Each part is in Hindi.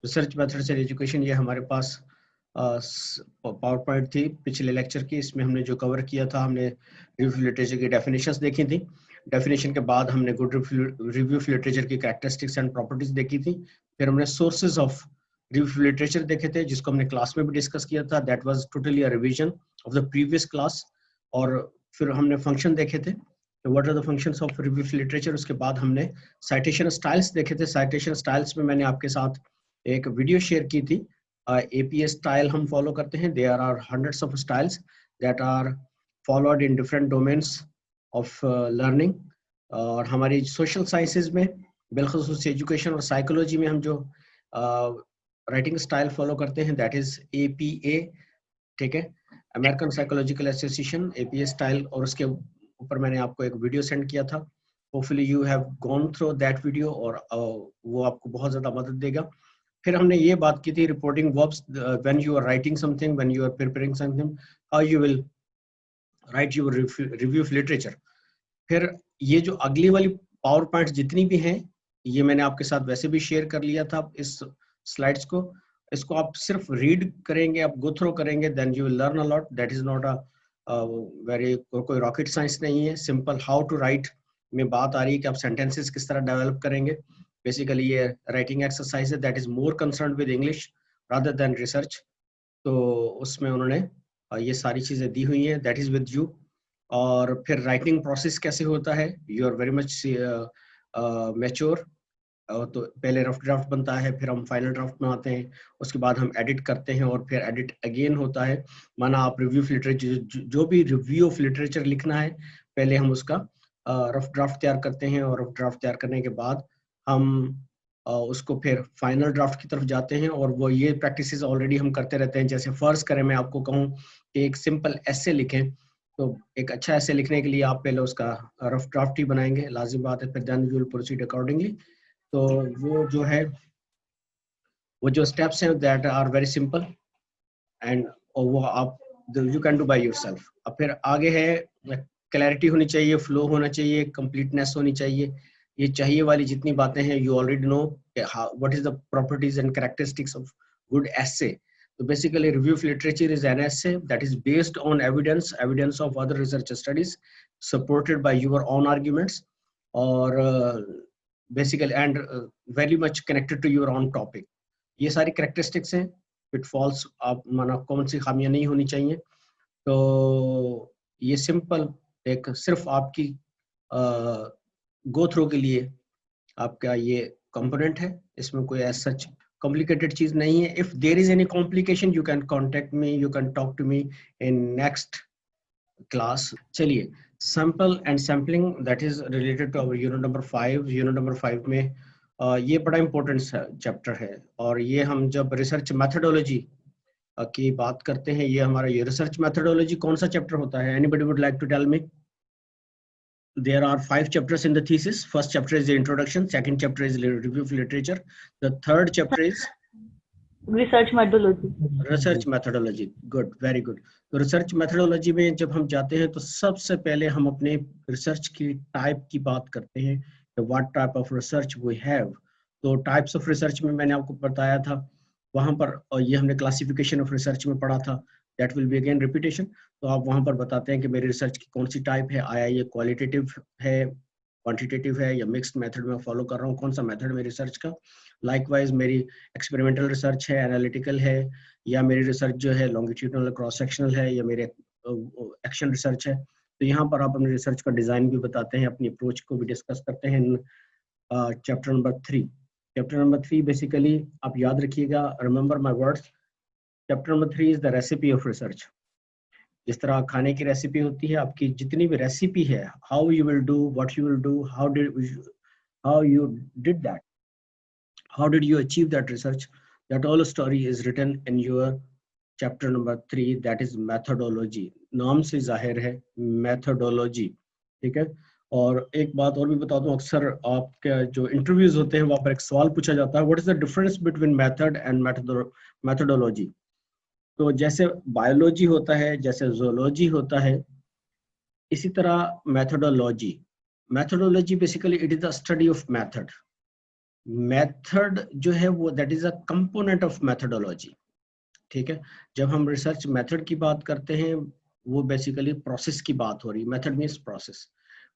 रिसर्च मेथड्स इन एजुकेशन, ये हमारे पास पावर पॉइंट थी पिछले लेक्चर की। इसमें हमने जो कवर किया था, हमने रिव्यू ऑफ लिटरेचर की डेफिनेशंस देखी थी। डेफिनेशन के बाद हमने गुड रिव्यू ऑफ लिटरेचर की कैरेक्टरिस्टिक्स एंड प्रॉपर्टीज देखी थी। फिर हमने sources of review of literature देखे थे, जिसको हमने क्लास में भी डिस्कस किया था। That was totally a revision of the previous class. और फिर हमने फंक्शन देखे थे, what are the functions of review of literature. उसके बाद हमने साइटेशन स्टाइल्स देखे थे। साइटेशन स्टाइल्स में मैंने आपके साथ एक वीडियो शेयर की थी। APA स्टाइल हम फॉलो करते हैं। There are hundreds of styles that are followed in different domains of learning. और हमारी सोशल साइंसेज में, बिलखुसूस एजुकेशन और साइकोलॉजी में, हम जो राइटिंग स्टाइल फॉलो करते हैं दैट इज APA, ठीक है, American psychological association, APA style. और उसके ऊपर मैंने आपको एक वीडियो सेंड किया था। Hopefully you have gone through that video, और वो आपको बहुत ज़्यादा मदद देगा। फिर हमने ये बात की थी reporting verbs, when you are writing something, when you are preparing something, how you will write your review of literature. फिर ये जो अगली वाली पावर पॉइंट्स जितनी भी हैं, ये मैंने आपके साथ वैसे भी शेयर कर लिया था इस स्लाइड्स को। इसको आप सिर्फ रीड करेंगे, आप गो थ्रू करेंगे, then you will learn a lot. That is not a very, कोई रॉकेट साइंस नहीं है। सिंपल हाउ टू राइट में बात आ रही है कि आप सेंटेंसेस किस तरह डेवलप करेंगे। बेसिकली ये राइटिंग एक्सरसाइज है that is more concern with English rather than research. तो उसमें उन्होंने ये सारी चीज़ें दी हुई हैं, दैट इज विद यू। और फिर राइटिंग प्रोसेस कैसे होता है, you are very much mature. तो पहले रफ ड्राफ्ट बनता है, फिर हम फाइनल ड्राफ्ट में आते हैं, उसके बाद हम एडिट करते हैं, और फिर एडिट अगेन होता है। माना आप रिव्यू ऑफ लिटरेचर, जो भी रिव्यू ऑफ लिटरेचर लिखना है, पहले हम उसका रफ ड्राफ्ट तैयार करते हैं, और रफ ड्राफ्ट तैयार करने के बाद हम उसको फिर फाइनल ड्राफ्ट की तरफ जाते हैं। और वो ये प्रैक्टिसेस ऑलरेडी हम करते रहते हैं। जैसे फर्ज करें, मैं आपको कहूँ कि एक सिंपल ऐसे लिखें, तो एक अच्छा ऐसे लिखने के लिए आप पहले उसका रफ ड्राफ्ट ही बनाएंगे, लाजिम बात है। फिर then you will proceed accordingly. तो वो जो है, वो जो स्टेप्स हैं that are very simple, and वो आप you can do by yourself. अब फिर आगे है, क्लैरिटी होनी चाहिए, फ्लो होना चाहिए, कंप्लीटनेस होनी चाहिए। ये चाहिए वाली जितनी बातें हैं, you already know what is the properties and characteristics of good essay. So basically, review of literature is an essay that is based on evidence of other research studies, supported by your own arguments, or basically and very much connected to your own topic. ये सारी characteristics हैं, pitfalls, आप माना कौन सी खामियां नहीं होनी चाहिए। तो ये सिंपल एक सिर्फ आपकी गो थ्रू के लिए आपका ये कंपोनेंट है। इसमें कोई एज सच कॉम्प्लिकेटेड चीज नहीं है। If there is any complication, you can contact me, you can talk to me in next class. चलिए, sample and sampling, that is related to our unit number 5। Unit number 5 में ये बड़ा इंपॉर्टेंट चैप्टर है। और ये हम जब रिसर्च मैथडोलॉजी की बात करते हैं, ये हमारा ये रिसर्च मैथडोलॉजी कौन सा चैप्टर होता है? Anybody would like to tell me? There are 5 chapters in the thesis. First chapter is the introduction, second chapter is review of literature, the third chapter is research methodology. research methodology. Good, very good. तो रिसर्च मेथडोलॉजी में जब हम जाते हैं, तो सबसे पहले हम अपने रिसर्च की टाइप की बात करते हैं, what type of research we have. तो टाइप्स ऑफ रिसर्च में मैंने आपको बताया था वहां पर, और ये हमने क्लासिफिकेशन ऑफ रिसर्च में पढ़ा था, that will be again repetition. तो आप वहां पर बताते हैं कि मेरी रिसर्च की कौन सी टाइप है, आया ये क्वालिटेटिव है, क्वांटिटेटिव है, या मिक्स्ड मेथड में फॉलो कर रहा हूँ, कौन सा मेथड में रिसर्च का। लाइकवाइज मेरी एक्सपेरिमेंटल रिसर्च है, एनालिटिकल है, या मेरी रिसर्च जो है लॉन्गिट्यूडनल क्रॉस सेक्शनल है, या मेरे एक्शन रिसर्च है। तो यहाँ पर आप अपनी रिसर्च का डिजाइन भी बताते हैं, अपनी अप्रोच को भी डिस्कस करते हैं। Chapter number 3, chapter number 3 basically आप याद रखिएगा, remember my words. Chapter number 3 is the recipe of research. जिस तरह खाने की रेसिपी होती है, आपकी जितनी भी रेसिपी है, how you will do, what you will do, how you did that, how did you achieve that research, that all story is written in your chapter number 3, that is methodology। नाम से जाहिर है methodology, ठीक है। और एक बात और भी बता दूं, अक्सर आपके जो इंटरव्यूज होते हैं वहां पर एक सवाल पूछा जाता है, what is the difference between method and methodology. तो जैसे बायोलॉजी होता है, जैसे जोलॉजी होता है, इसी तरह methodology basically it is the study of method. Method जो है वो that is a component of methodology, ठीक है। जब हम रिसर्च मेथड की बात करते हैं वो बेसिकली प्रोसेस की बात हो रही है, मेथड मीन्स प्रोसेस।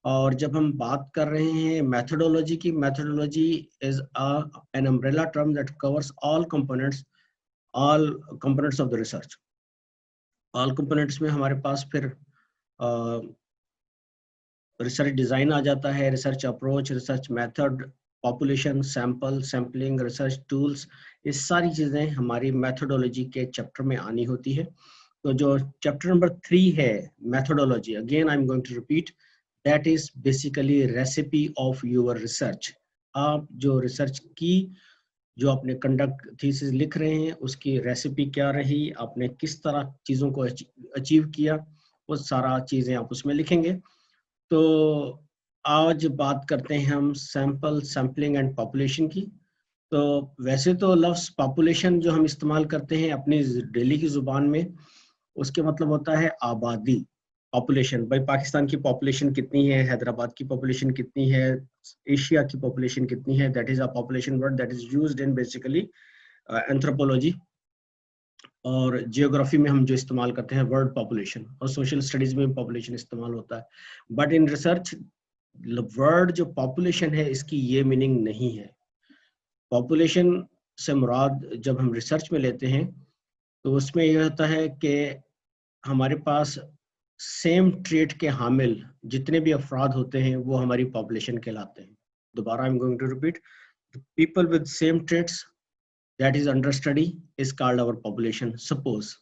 और जब हम बात कर रहे हैं मेथोडोलॉजी की, methodology is an umbrella term that covers all components of the research. All components में हमारे पास फिर रिसर्च डिजाइन आ जाता है, research approach, research method, population, sample, sampling, research tools, ये सारी चीजें हमारी मेथोडोलॉजी के चैप्टर में आनी होती है। तो जो चैप्टर नंबर 3 है methodology, again I am going to repeat, that is basically recipe of your research. आप जो रिसर्च की, जो आपने कंडक्ट थीसिस लिख रहे हैं, उसकी रेसिपी क्या रही, आपने किस तरह चीज़ों को अचीव किया, वो सारा चीज़ें आप उसमें लिखेंगे। तो आज बात करते हैं हम सैंपल, सैम्पलिंग एंड पॉपुलेशन की। तो वैसे तो लफ्ज़ पॉपुलेशन जो हम इस्तेमाल करते हैं अपनी डेली की ज़ुबान में, उसके मतलब होता है आबादी, पॉपुलेशन। भाई पाकिस्तान की पॉपुलेशन कितनी है, हैदराबाद की पॉपुलेशन कितनी है, एशिया की पॉपुलेशन कितनी है, that is a population word that is used in basically anthropology. और जियोग्राफी में हम जो इस्तेमाल करते हैं वर्ड पॉपुलेशन, और सोशल स्टडीज में पॉपुलेशन इस्तेमाल होता है। बट इन रिसर्च वर्ड जो पॉपुलेशन है इसकी ये मीनिंग नहीं है। पॉपुलेशन से मुराद जब हम रिसर्च में लेते हैं तो उसमें यह होता है कि हमारे पास सेम ट्रेट के हामिल जितने भी अफराद होते हैं वो हमारी पॉपुलेशन कहलाते हैं। दोबारा I am going to repeat, people with same traits that is under study is called our population. Suppose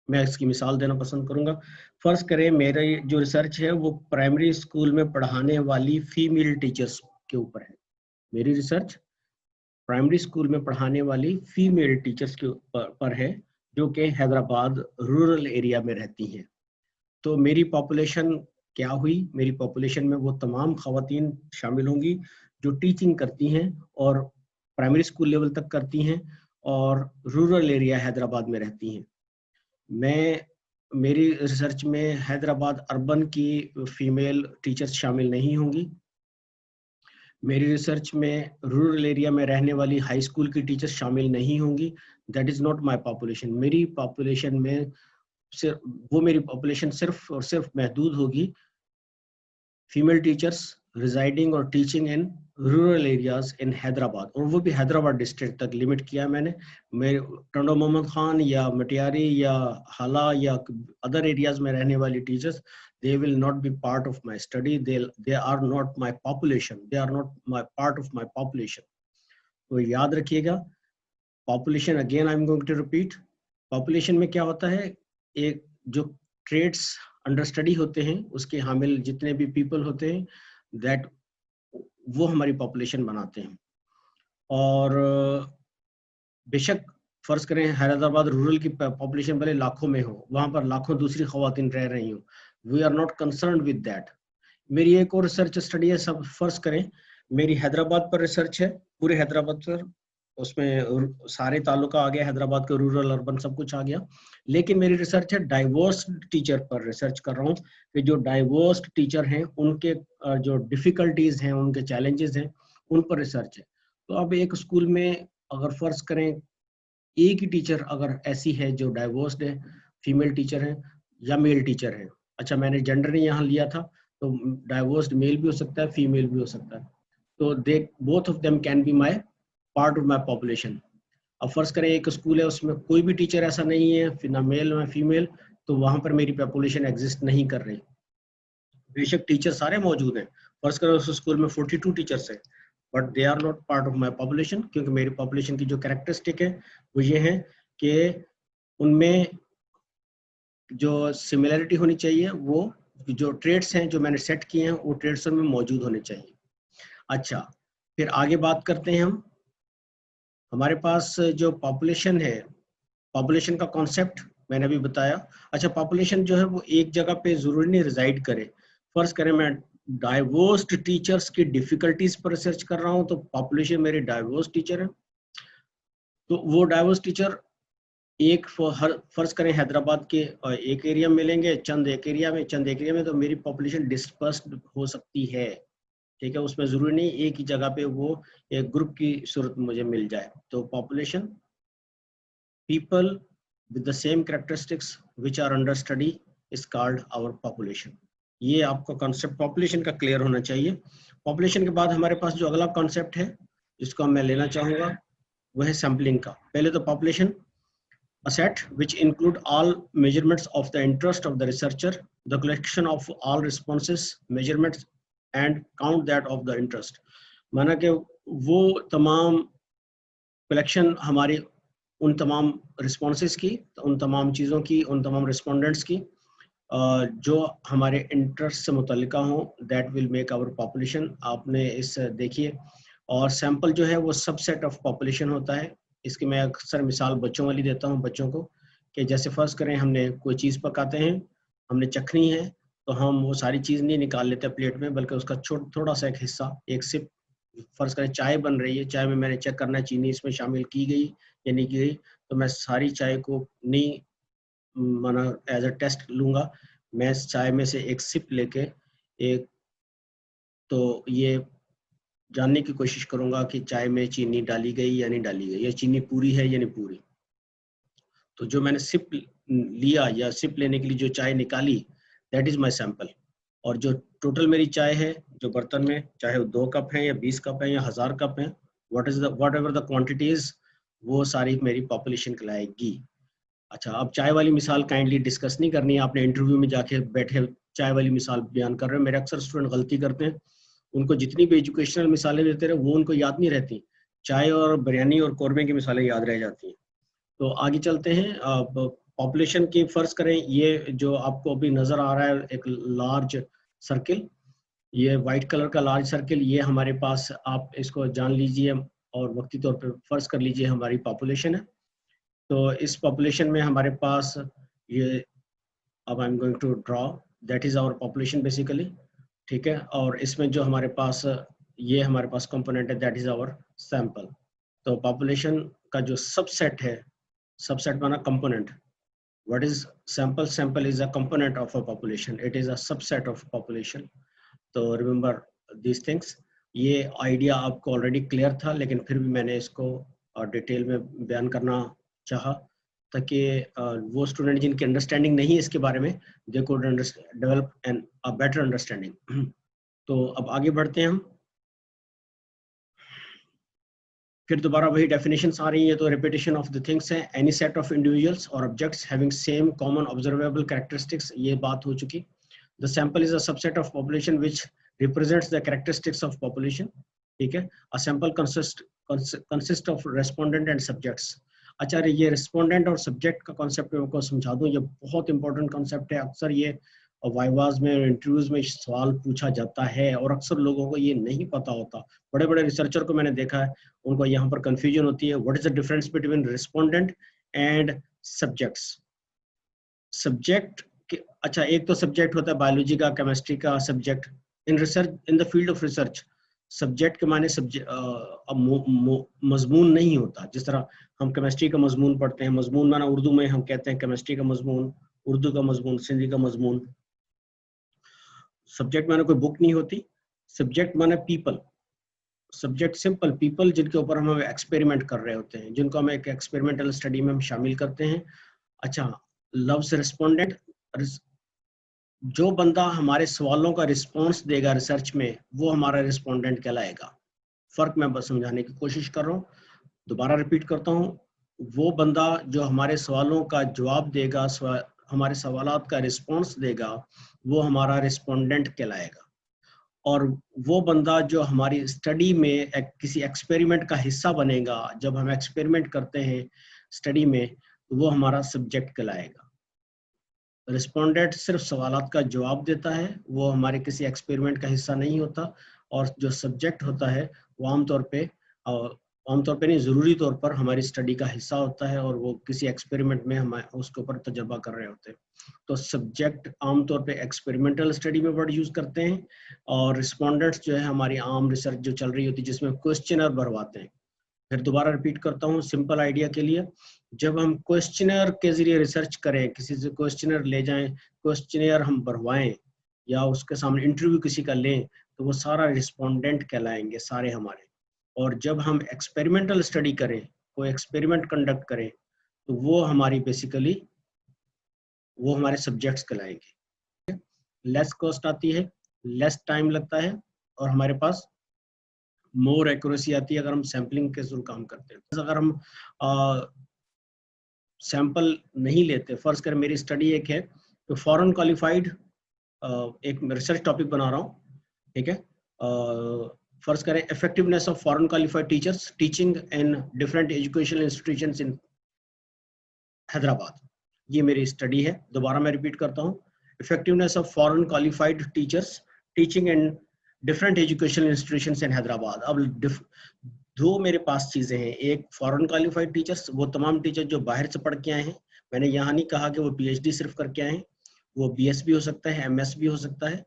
मैं इसकी मिसाल देना पसंद करूंगा। फर्ज करें मेरा जो रिसर्च है वो प्राइमरी स्कूल में पढ़ाने वाली फीमेल टीचर्स के ऊपर है। मेरी रिसर्च प्राइमरी स्कूल में पढ़ाने वाली फीमेल टीचर्स के पर है जो कि हैदराबाद रूरल एरिया में रहती हैं। तो मेरी पॉपुलेशन क्या हुई, मेरी पॉपुलेशन में वो तमाम ख़वातीन शामिल होंगी जो टीचिंग करती हैं और प्राइमरी स्कूल लेवल तक करती हैं और रूरल एरिया हैदराबाद में रहती हैं। मैं मेरी रिसर्च में हैदराबाद अर्बन की फीमेल टीचर्स शामिल नहीं होंगी। मेरी रिसर्च में रूरल एरिया में रहने वाली हाई स्कूल की टीचर्स शामिल नहीं होंगी। That is not my population. मेरी पॉपुलेशन में सिर्फ वो मेरी पॉपुलेशन सिर्फ और सिर्फ महदूद होगी फीमेल टीचर्स रिजाइडिंग और teaching in rural areas in Hyderabad, और वो भी हैदराबाद डिस्ट्रिक्ट तक लिमिट किया है मैंने। मेरे टंडो मोहम्मद खान या मटियारी या हाला या अदर एरियाज में रहने वाली teachers, they will not be part of my study, they are not my population, they are not my part of my population। तो याद रखिएगा population, again I am going to repeat, population में क्या होता है, एक जो ट्रेड्स अंडर स्टडी होते हैं उसके हामिल जितने भी पीपल होते हैं दैट वो हमारी पॉपुलेशन बनाते हैं। और बेशक फर्ज करें हैदराबाद रूरल की पॉपुलेशन भले लाखों में हो, वहां पर लाखों दूसरी खवातीन रह रही हो, we are not concern with that. मेरी एक और रिसर्च स्टडी है, सब फर्ज करें मेरी हैदराबाद पर रिसर्च है, पूरे हैदराबाद पर, उसमें सारे तालुका आ गया, हैदराबाद के रूरल अर्बन सब कुछ आ गया। लेकिन मेरी रिसर्च है डाइवर्स टीचर पर रिसर्च कर रहा हूँ कि जो डाइवर्स टीचर हैं उनके जो डिफिकल्टीज हैं, उनके चैलेंजेस हैं, उन पर रिसर्च है। तो अब एक स्कूल में अगर फर्ज करें एक ही टीचर अगर ऐसी है जो डाइवर्स्ड है, फीमेल टीचर है या मेल टीचर है, अच्छा मैंने जेंडर नहीं यहाँ लिया था, तो डाइवर्स्ड मेल भी हो सकता है, फीमेल भी हो सकता है, तो they both of them can be my part of my population. अब फर्ज करें एक स्कूल है उसमें कोई भी टीचर ऐसा नहीं है, फिर ना मेल ना फीमेल, तो वहां पर मेरी पॉपुलेशन एग्जिस्ट नहीं कर रही। बेशक टीचर सारे मौजूद हैं, फर्ज करें उस स्कूल में 42 टीचर्स हैं, but they are not part of my population, क्योंकि मेरी पॉपुलेशन की जो कैरेक्टरिस्टिक है वो ये है कि उनमें जो सिमिलरिटी होनी चाहिए, वो जो ट्रेड्स हैं जो मैंने सेट किए हैं वो ट्रेड्स में मौजूद होने चाहिए। अच्छा, फिर आगे बात करते हैं हम। हमारे पास जो पॉपुलेशन है, पॉपुलेशन का कॉन्सेप्ट मैंने अभी बताया। अच्छा, पॉपुलेशन जो है वो एक जगह पे जरूरी नहीं रिजाइड करे। फर्ज करें मैं डाइवर्स्ड टीचर्स की डिफिकल्टीज पर रिसर्च कर रहा हूँ, तो पॉपुलेशन मेरी डाइवर्स टीचर है, तो वो डाइवर्स टीचर एक हर फर्ज करें हैदराबाद के एक एरिया में मिलेंगे, चंद एक एरिया में, तो मेरी पॉपुलेशन डिस्पर्स्ड हो सकती है। ठीक है, उसमें जरूरी नहीं एक ही जगह पे वो एक ग्रुप की सूरत में मुझे मिल जाए। तो population, people with the same characteristics which are under study is called our population. ये आपका कॉन्सेप्ट पॉपुलेशन का क्लियर होना चाहिए। पॉपुलेशन के बाद हमारे पास जो अगला कॉन्सेप्ट है जिसको मैं लेना चाहूंगा वो है सैम्पलिंग का। पहले तो population, a set which include all measurements of the interest of the researcher, the collection of all responses, measurements and count that of the interest। माना कि वो तमाम कलेक्शन हमारी उन तमाम रिस्पॉन्सेस की, उन तमाम चीज़ों की, उन तमाम रिस्पोंडेंट्स की जो हमारे इंटरेस्ट से मुतल्लिका हों, that will make our population. आपने इस देखिए, और सैंपल जो है वो सबसेट ऑफ पॉपुलेशन होता है। इसकी मैं अक्सर मिसाल बच्चों वाली देता हूँ बच्चों को, कि जैसे फर्ज करें हमने कोई चीज़ पकाते हैं, हमने चखनी है, तो हम वो सारी चीज़ नहीं निकाल लेते प्लेट में, बल्कि उसका थोड़ा सा एक हिस्सा, एक सिप, फर्ज करें चाय बन रही है, चाय में मैंने चेक करना है चीनी इसमें शामिल की गई या नहीं की गई, तो मैं सारी चाय को नहीं माना एज अ टेस्ट लूँगा, मैं इस चाय में से एक सिप लेके एक, तो ये जानने की कोशिश करूंगा कि चाय में चीनी डाली गई या नहीं डाली गई, या चीनी पूरी है या नहीं पूरी। तो जो मैंने सिप लिया या सिप लेने के लिए जो चाय निकाली, दैट इज माय सैंपल। और जो टोटल मेरी चाय है जो बर्तन में, चाहे वो 2 कप है या 20 कप है या 1000 कप है, what ever the quantity is, वो सारी मेरी पॉपुलेशन कहलाएगी। अच्छा, अब चाय वाली मिसाल काइंडली डिस्कस नहीं करनी है, आपने इंटरव्यू में जाके बैठे चाय वाली मिसाल बयान कर रहे हो। मेरे अक्सर स्टूडेंट गलती करते हैं, उनको जितनी भी एजुकेशनल मिसालें देते रहे वो उनको याद नहीं रहती, चाय और बिरयानी और कौरमे की मिसालें याद रह जाती हैं। तो आगे चलते हैं। पॉपुलेशन की फर्ज करें, ये जो आपको अभी नजर आ रहा है एक लार्ज सर्किल, ये वाइट कलर का लार्ज सर्किल, ये हमारे पास, आप इसको जान लीजिए और वक्ती तौर पर फर्ज कर लीजिए हमारी पॉपुलेशन है। तो इस पॉपुलेशन में हमारे पास ये, अब I am going to draw, that is our population basically, ठीक है। और इसमें जो हमारे पास ये हमारे पास कंपोनेंट है, दैट इज आवर सैंपल। तो पॉपुलेशन का जो सबसेट है, सबसेट माना component, what is sample? Sample is a component of a population, it is a subset of population. तो रिमेंबर दीज थिंग्स। ये आइडिया आपको ऑलरेडी क्लियर था, लेकिन फिर भी मैंने इसको डिटेल में बयान करना चाहा, ताकि वो स्टूडेंट जिनकी अंडरस्टैंडिंग नहीं है इसके बारे में, they could develop an a better understanding. तो अब आगे बढ़ते हैं हम। फिर दोबारा वही डेफिनेशंस आ रही है, तो रिपीटेशन ऑफ द थिंग्स है। एनी सेट ऑफ इंडिविजुअल्स और objects having same common observable characteristics, ये बात हो चुकी। The sample is a subset of population which represents the characteristics of population, ठीक है। A sample consist of respondent and subjects. अच्छा, ये रिस्पोंडेंट और सब्जेक्ट का कॉन्सेप्ट मैं आपको समझा दूं, ये बहुत इंपॉर्टेंट कॉन्सेप्ट है। अक्सर ये वाइवाज में, इंटरव्यूज में सवाल पूछा जाता है और अक्सर लोगों को ये नहीं पता होता। बड़े बड़े रिसर्चर को मैंने देखा है, उनको यहाँ पर कंफ्यूजन होती है, what is the difference between respondent and subjects. Subject, अच्छा एक तो सब्जेक्ट होता है बायोलॉजी का, केमिस्ट्री का subject. In research, in the field of research, subject के माने मजमून नहीं होता। जिस तरह हम केमिस्ट्री का मजमून पढ़ते हैं, मजमून माना उर्दू में हम कहते हैं केमिस्ट्री का मजमून, उर्दू का मजमून, सिंधी का मजमून। सब्जेक्ट माने कोई बुक नहीं होती, सब्जेक्ट माने पीपल। सब्जेक्ट सिंपल पीपल जिनके ऊपर हम एक्सपेरिमेंट कर रहे होते हैं, जिनको हम एक एक्सपेरिमेंटल स्टडी में हम शामिल करते हैं। अच्छा, लव्स रिस्पोंडेंट, जो बंदा हमारे सवालों का रिस्पॉन्स देगा रिसर्च में, वो हमारा रिस्पोंडेंट कहलाएगा। फर्क मैं बस समझाने की कोशिश कर रहा हूँ, दोबारा रिपीट करता हूँ। वो बंदा जो हमारे सवालों का जवाब देगा, हमारे सवालात का रिस्पॉन्स देगा, वो हमारा रिस्पोंडेंट कहलाएगा। और वो बंदा जो हमारी स्टडी में किसी एक्सपेरिमेंट का हिस्सा बनेगा, जब हम एक्सपेरिमेंट करते हैं स्टडी में, तो वो हमारा सब्जेक्ट कहलाएगा। रिस्पोंडेंट सिर्फ सवालात का जवाब देता है, वो हमारे किसी एक्सपेरिमेंट का हिस्सा नहीं होता। और जो सब्जेक्ट होता है वो आमतौर पे नहीं, ज़रूरी तौर पर हमारी स्टडी का हिस्सा होता है, और वो किसी एक्सपेरिमेंट में हम उसके ऊपर तजर्बा कर रहे होते हैं। तो सब्जेक्ट आमतौर पे एक्सपेरिमेंटल स्टडी में वर्ड यूज़ करते हैं, और रिस्पोंडेंट्स जो है हमारी आम रिसर्च जो चल रही होती है जिसमें क्वेश्चनर भरवाते हैं। फिर दोबारा रिपीट करता हूँ सिंपल आइडिया के लिए, जब हम क्वेश्चनर के जरिए रिसर्च करें, किसी से क्वेश्चनर ले जाएं, क्वेश्चनर हम भरवाएं या उसके सामने इंटरव्यू किसी का लें, तो वो सारा रिस्पोंडेंट कहलाएंगे सारे हमारे। और जब हम एक्सपेरिमेंटल स्टडी करें, कोई एक्सपेरिमेंट कंडक्ट करें, तो वो हमारी बेसिकली वो हमारे सब्जेक्ट्स कहलाएंगे। लेस कॉस्ट आती है, लेस टाइम लगता है, और हमारे पास मोर एक्यूरेसी आती है अगर हम सैम्पलिंग के थ्रू काम करते हैं। अगर हम सैंपल नहीं लेते, फर्ज कर मेरी स्टडी एक है तो फॉरेन क्वालिफाइड एक रिसर्च टॉपिक बना रहा हूँ, ठीक है। फर्ज करें effectiveness of foreign qualified teachers teaching in different educational institutions इन हैदराबाद। ये मेरी स्टडी है। दोबारा मैं रिपीट करता हूँ, effectiveness of foreign qualified teachers teaching in different educational institutions इन हैदराबाद। अब दो मेरे पास चीजें हैं, एक फॉरेन क्वालिफाइड टीचर्स, वो तमाम टीचर जो बाहर से पढ़ के आए हैं। मैंने यहाँ नहीं कहा कि वो पीएचडी सिर्फ करके आए हैं, वो बीएस भी हो सकता है, एमएस भी हो सकता है।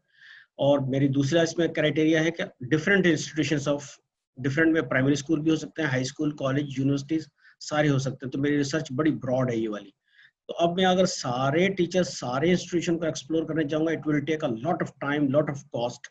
और मेरी दूसरा इसमें क्राइटेरिया है कि डिफरेंट इंस्टीट्यूशंस ऑफ डिफरेंट में प्राइमरी स्कूल भी हो सकते हैं, हाई स्कूल, कॉलेज, यूनिवर्सिटीज सारे हो सकते हैं। तो मेरी रिसर्च बड़ी ब्रॉड है ये वाली। तो अब मैं अगर सारे टीचर्स सारे इंस्टीट्यूशन को एक्सप्लोर करने जाऊंगा, it will take a lot of time, lot of cost.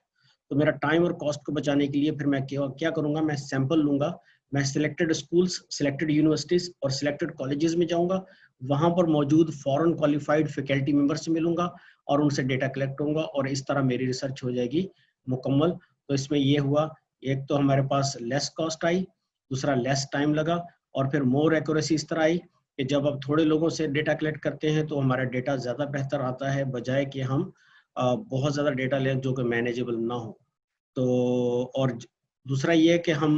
तो मेरा टाइम और कॉस्ट को बचाने के लिए फिर मैं क्या करूंगा, मैं सैंपल लूंगा, मैं सिलेक्टेड स्कूल्स, सिलेक्टेड यूनिवर्सिटीज और सिलेक्टेड कॉलेजेस में जाऊंगा, वहां पर मौजूद फॉरेन क्वालिफाइड फैकल्टी मेंबर्स से मिलूंगा और उनसे डेटा कलेक्ट होगा, और इस तरह मेरी रिसर्च हो जाएगी मुकम्मल। तो इसमें ये हुआ, एक तो हमारे पास लेस कॉस्ट आई, दूसरा लेस टाइम लगा, और फिर मोर एक्यूरेसी इस तरह आई कि जब अब थोड़े लोगों से डेटा कलेक्ट करते हैं तो हमारा डेटा ज़्यादा बेहतर आता है, बजाय कि हम बहुत ज़्यादा डेटा लें जो कि मैनेजेबल ना हो। तो और दूसरा ये है कि हम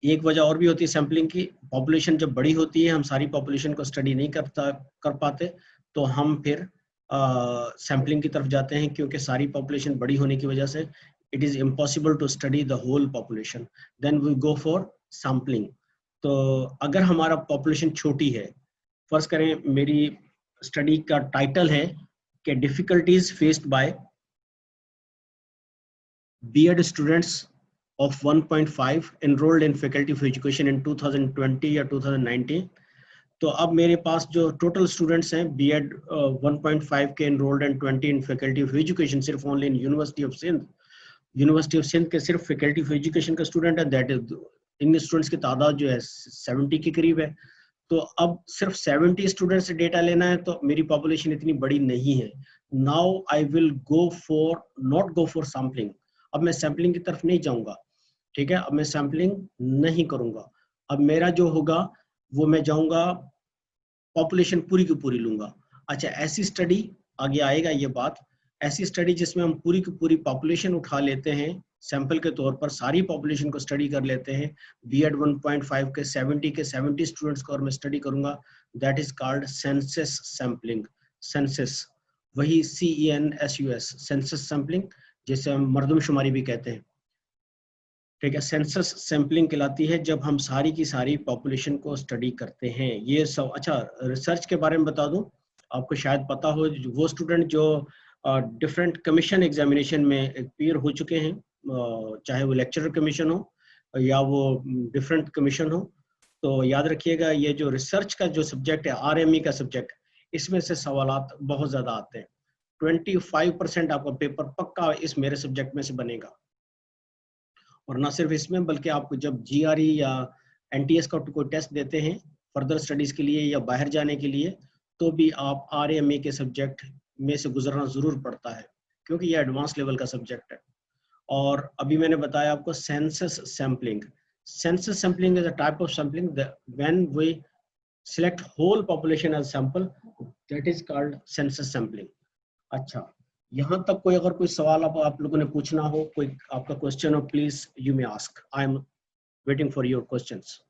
एक वजह और भी होती है सैम्पलिंग की, पॉपुलेशन जब बड़ी होती है, हम सारी पॉपुलेशन को स्टडी नहीं कर पाते, तो हम फिर सैम्पलिंग की तरफ जाते हैं, क्योंकि सारी पॉपुलेशन बड़ी होने की वजह से it is impossible to study the whole population, then we go for sampling. तो अगर हमारा पॉपुलेशन छोटी है, फर्ज करें मेरी स्टडी का टाइटल है कि difficulties faced by B.Ed students of 1.5 enrolled in faculty of education in 2020 या 2019। तो अब मेरे पास जो टोटल स्टूडेंट्स हैं B.Ed 1.5 के enrolled and 20 in faculty of education, सिर्फ only in university of Sindh के सिर्फ फैकल्टी ऑफ एजुकेशन का स्टूडेंट है, दैट इज इन स्टूडेंट्स की तादाद जो है 70 के करीब है। तो अब सिर्फ 70 स्टूडेंट से डेटा लेना है, तो मेरी पॉपुलेशन इतनी बड़ी नहीं है। Now I will not go for sampling. अब मैं सैम्पलिंग की तरफ नहीं जाऊंगा, ठीक है। अब मैं सैम्पलिंग नहीं करूंगा। अब मेरा जो होगा वो मैं जाऊंगा पॉपुलेशन पूरी की पूरी लूंगा। अच्छा, ऐसी स्टडी आगे आएगा ये बात, ऐसी स्टडी जिसमें हम पूरी की पूरी पॉपुलेशन उठा लेते हैं सैंपल के तौर पर, सारी पॉपुलेशन को स्टडी कर लेते हैं। B.Ed 1.5 के 70 स्टूडेंट्स को और मैं स्टडी करूंगा, that is called census sampling. Census, वही CENSUS, सेंसस सैम्पलिंग, जिसे हम मर्दमशुमारी भी कहते हैं, ठीक है। सेंसस सैम्पलिंग कहलाती है जब हम सारी की सारी पॉपुलेशन को स्टडी करते हैं। ये सब। अच्छा, रिसर्च के बारे में बता दूं, आपको शायद पता हो, वो स्टूडेंट जो डिफरेंट कमीशन एग्जामिनेशन में अपीयर हो चुके हैं, चाहे वो लेक्चरर कमीशन हो या वो डिफरेंट कमीशन हो, तो याद रखिएगा ये जो रिसर्च का जो सब्जेक्ट है, RME का सब्जेक्ट, इसमें से सवालात बहुत ज़्यादा आते हैं। 25% आपका पेपर पक्का इस मेरे सब्जेक्ट में से बनेगा। और ना सिर्फ इसमें, बल्कि आपको जब GRE या NTS का कोई टेस्ट देते हैं फर्दर स्टडीज़ के लिए या बाहर जाने के लिए, तो भी आप RME के सब्जेक्ट में से गुजरना ज़रूर पड़ता है, क्योंकि ये एडवांस लेवल का सब्जेक्ट है। और अभी मैंने बताया आपको census sampling. Census sampling is a type of sampling when we select whole population as sample, that is called census sampling. अच्छा, यहाँ तक कोई अगर कोई सवाल आप लोगों ने पूछना हो, कोई आपका क्वेश्चन हो, please you may ask, I am waiting for your questions.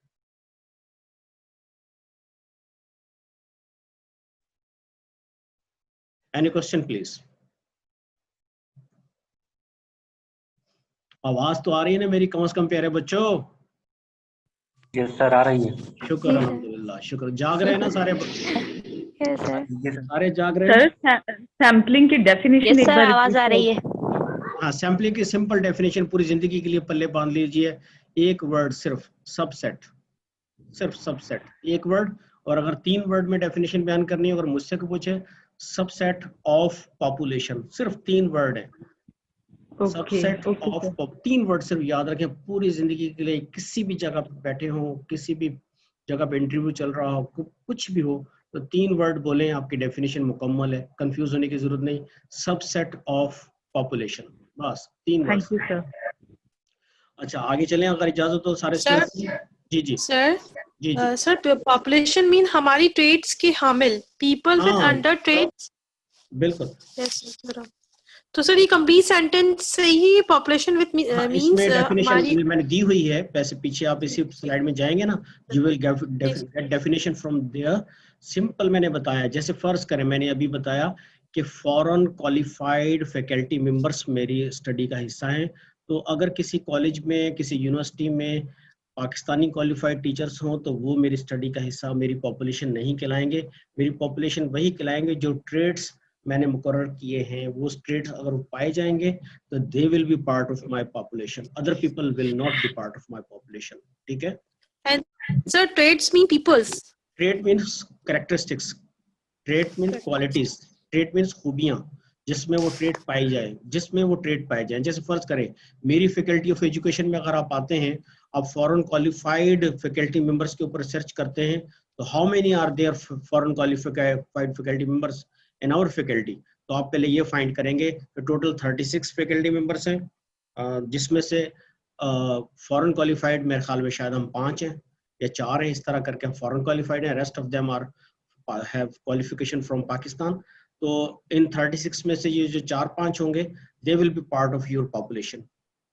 Any question please. आवाज तो आ रही है ना मेरी, कम से कम प्यारे बच्चों? यस सर, आ रही है। शुक्र, अल्हम्दुलिल्लाह, शुक्र। जाग रहे हैं ना सारे? सारे जाग रहे हैं? सर, सैम्पलिंग की डेफिनेशन एक बार आवाज आ रही है। हाँ, सैम्पलिंग की सिंपल डेफिनेशन पूरी जिंदगी के लिए पल्ले बांध लीजिए, एक वर्ड सिर्फ, सबसेट। सिर्फ सबसेट, एक वर्ड। और अगर 3 वर्ड में डेफिनेशन बयान करनी है, अगर मुझसे को पूछे, सबसेट ऑफ पॉपुलेशन, सिर्फ 3 वर्ड है। सबसेट ऑफ 3 वर्ड सिर्फ याद रखें पूरी जिंदगी के लिए। किसी भी जगह पे बैठे हो, किसी भी जगह पे इंटरव्यू चल रहा हो, कुछ भी हो, तो 3 वर्ड बोलें, आपकी डेफिनेशन मुकम्मल है, कंफ्यूज होने की जरूरत नहीं। सबसेट ऑफ पॉपुलेशन, बस 3 वर्ड। Thank you sir. अच्छा आगे चलें अगर इजाजत हो सारे सर, जी जी सर, जी जी सर पॉपुलेशन मीन हमारी ट्रेड्स के हामिल, पीपल विद हाँ। Under trades. बिल्कुल। Yes sir. तो सर ये कंप्लीट सेंटेंस से ही पॉपुलेशन विद मींस इसमें डेफिनेशन हमारी मैंने दी हुई है, वैसे पीछे आप इसी स्लाइड में जाएंगे ना, you will get definition from there. Simple मैंने बताया, जैसे फर्ज करें मैंने अभी बताया कि फॉरेन क्वालिफाइड फैकल्टी मेंबर्स मेरी स्टडी का हिस्सा हैं। तो अगर किसी कॉलेज में, किसी यूनिवर्सिटी में पाकिस्तानी क्वालिफाइड टीचर्स हों तो वो मेरी स्टडी का हिस्सा, मेरी पॉपुलेशन नहीं कहलाएंगे। मेरी पॉपुलेशन वही कहलाएंगे जो ट्रेड्स मैंने मुकर्रर किए हैं, वो ट्रेड्स अगर वो पाए जाएंगे तो they will be part of my population, other people will not be part of my population. ठीक है sir traits mean peoples. Trait means characteristics, trait means qualities, trait means खूबियां जिसमें वो ट्रेड पाई जाए, जिसमें वो ट्रेड पाए जाए। जैसे फर्ज करें मेरी फैकल्टी ऑफ एजुकेशन में अगर आप आते हैं, आप फॉरेन क्वालिफाइड फैकल्टी मेंबर्स के ऊपर सर्च करते हैं तो how many are there foreign qualified faculty members in our faculty, तो आप पहले ये फाइंड करेंगे कि टोटल 36 फैकल्टी मेंबर्स हैं, जिसमें से फॉरेन क्वालिफाइड मेरे ख्याल में शायद हम 5 हैं या 4 हैं, इस तरह करके हम फॉरेन क्वालिफाइड हैं, rest of them are have qualification from Pakistan. तो इन 36 में से ये जो 4-5 होंगे they will be part of your population.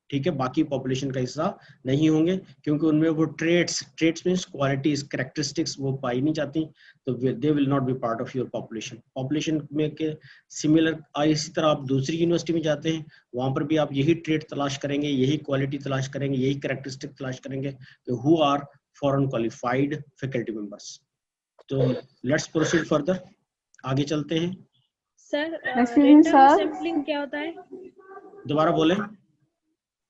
ठीक है, बाकी पॉपुलेशन का हिस्सा नहीं होंगे क्योंकि उनमें वो ट्रेड्स मींस क्वालिटीज, कैरेक्टरिस्टिक्स वो पाई नहीं जाती, तो they will not be part of your population. Population में के सिमिलर इसी तरह आप दूसरी यूनिवर्सिटी में जाते हैं, वहां पर भी आप यही ट्रेड तलाश करेंगे, यही क्वालिटी तलाश करेंगे, यही कैरेक्टरिस्टिक तलाश करेंगे कि who are foreign qualified faculty members. तो लेट्स प्रोसीड फर्दर, आगे चलते हैं। सर रैंडम सैम्पलिंग क्या होता है? दोबारा बोलें।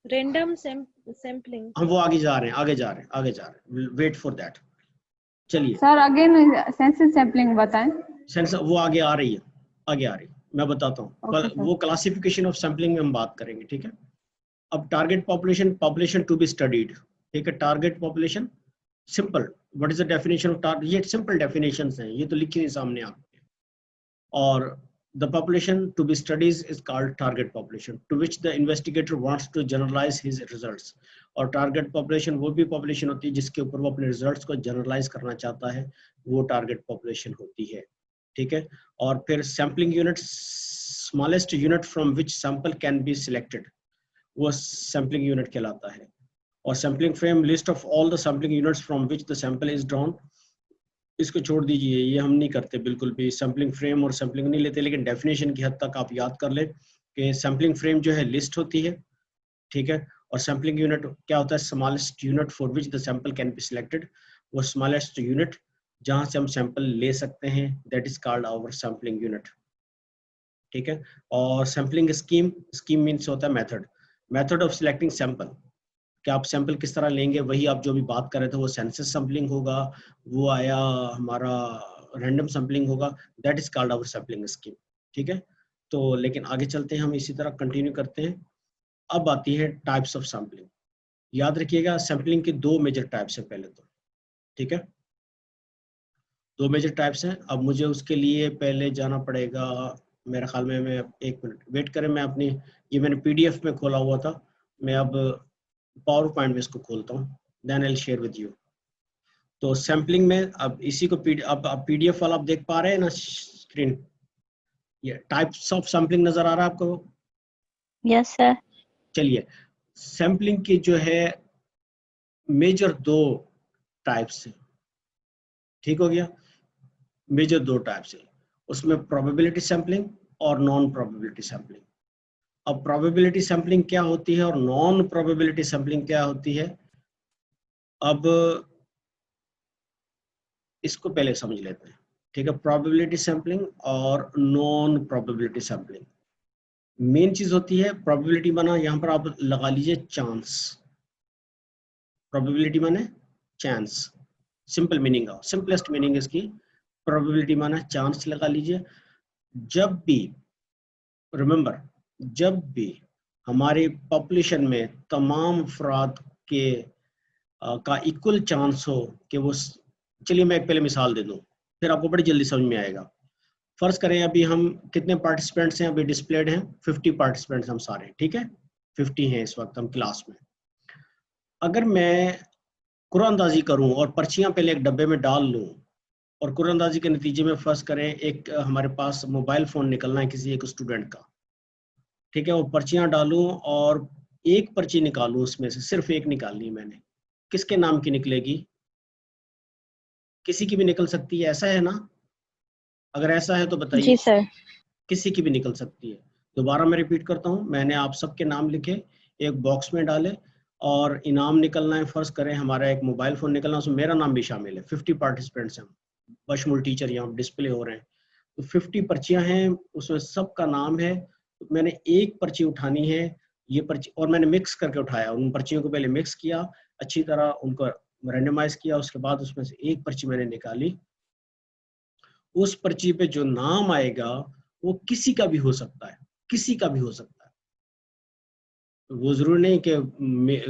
Random sampling. हम वो आगे जा रहे हैं, वेट फॉर दैट। चलिए सर अगेन सेंसस सैम्पलिंग बताएं। सेंसर वो आगे आ रही है, मैं बताता हूँ। वो क्लासिफिकेशन ऑफ सैम्पलिंग में हम बात करेंगे। ठीक है, अब target population to be studied. ठीक है, target population simple, what is the definition of target, ये सिंपल डेफिनेशंस हैं, ये तो लिखी हुई सामने आपके। और the population to be studied is called target population, to which the investigator wants to generalize his results. और target population वो भी population होती है जिसके ऊपर वो अपने results को generalize करना चाहता है, वो target population होती है। ठीक है, और फिर sampling unit, smallest unit from which sample can be selected, वो sampling unit कहलाता है। और sampling frame, list of all the sampling units from which the sample is drawn, इसको छोड़ दीजिए, ये हम नहीं करते बिल्कुल भी, सैम्पलिंग फ्रेम और सैम्पलिंग नहीं लेते, लेकिन डेफिनेशन की हद तक आप याद कर लें कि सैम्पलिंग फ्रेम जो है लिस्ट होती है। ठीक है, और सैम्पलिंग यूनिट क्या होता है, smallest unit for which the sample can be selected, वो स्मॉलेस्ट यूनिट जहां से हम सैंपल ले सकते हैं, that is called our sampling unit. ठीक है, और सैम्पलिंग स्कीम मीन्स होता है मेथड ऑफ सिलेक्टिंग सैंपल, कि आप सैंपल किस तरह लेंगे, वही आप जो भी बात कर रहे थे, वो सेंसस सैंपलिंग होगा, वो आया हमारा रैंडम सैंपलिंग होगा, that is called our sampling scheme. ठीक है, तो लेकिन आगे चलते हैं, हम इसी तरह कंटिन्यू करते हैं। अब आती है टाइप्स ऑफ सैंपलिंग। याद रखिएगा सैंपलिंग के 2 मेजर टाइप्स हैं पहले तो। ठीक है, 2 मेजर टाइप्स हैं। अब मुझे उसके लिए पहले जाना पड़ेगा, मेरे ख्याल में, मैं 1 मिनट वेट करें, मैं अपनी ये मैंने PDF में खोला हुआ था, मैं अब पावर पॉइंट में इसको खोलता हूँ, then I will share with you. तो सैम्पलिंग में अब इसी को अब PDF वाला आप देख पा रहे हैं ना स्क्रीन, ये टाइप्स ऑफ सैम्पलिंग नजर आ रहा है आपको? Yes sir. चलिए, सैम्पलिंग की जो है मेजर 2 टाइप्स है। ठीक हो गया, मेजर 2 टाइप्स है, उसमें प्रोबेबिलिटी सैम्पलिंग और नॉन प्रोबेबिलिटी सैम्पलिंग। अब प्रोबेबिलिटी सैम्पलिंग क्या होती है और नॉन प्रोबेबिलिटी सैम्पलिंग क्या होती है, अब इसको पहले समझ लेते हैं। ठीक है, प्रोबेबिलिटी सैम्पलिंग और नॉन प्रोबेबिलिटी सैम्पलिंग। मेन चीज होती है प्रोबेबिलिटी माना, यहाँ पर आप लगा लीजिए चांस, प्रोबेबिलिटी माने चांस, सिंपल मीनिंग है, सिंपलेस्ट मीनिंग इसकी प्रोबेबिलिटी माना चांस लगा लीजिए। जब भी रिमेंबर, जब भी हमारी पॉपुलेशन में तमाम अफराद के का इक्वल चांस हो कि वो, चलिए मैं एक पहले मिसाल दे दूं, फिर आपको बड़ी जल्दी समझ में आएगा। फर्ज करें अभी हम कितने पार्टिसिपेंट्स हैं, अभी डिस्प्लेड हैं 50 पार्टिसिपेंट्स हम सारे, ठीक है, 50 हैं इस वक्त हम क्लास में। अगर मैं कुरानंदाजी करूं और पर्चियां पहले एक डब्बे में डाल लूं, और कुरानंदाजी के नतीजे में फर्ज करें एक हमारे पास मोबाइल फोन निकलना है किसी एक स्टूडेंट का, ठीक है, वो पर्चियां डालूं और एक पर्ची निकालूं, उसमें से सिर्फ एक निकालनी है मैंने, किसके नाम की निकलेगी? किसी की भी निकल सकती है, ऐसा है ना? अगर ऐसा है तो बताइए। जी सर। किसी की भी निकल सकती है। दोबारा मैं रिपीट करता हूँ, मैंने आप सबके नाम लिखे, एक बॉक्स में डाले, और इनाम निकलना है, फर्ज करें हमारा एक मोबाइल फोन निकलना, उसमें मेरा नाम भी शामिल है। 50 पार्टिसिपेंट्स हैं, बशमुल टीचर यहाँ डिस्प्ले हो रहे हैं, तो 50 पर्चियां हैं, उसमें सबका नाम है। तो मैंने एक पर्ची उठानी है, ये पर्ची, और मैंने मिक्स करके उठाया, उन पर्चियों को पहले मिक्स किया अच्छी तरह, उनको रैंडमाइज किया, उसके बाद उसमें से एक पर्ची मैंने निकाली। उस पर्ची पे जो नाम आएगा वो किसी का भी हो सकता है, किसी का भी हो सकता है, वो जरूरी नहीं कि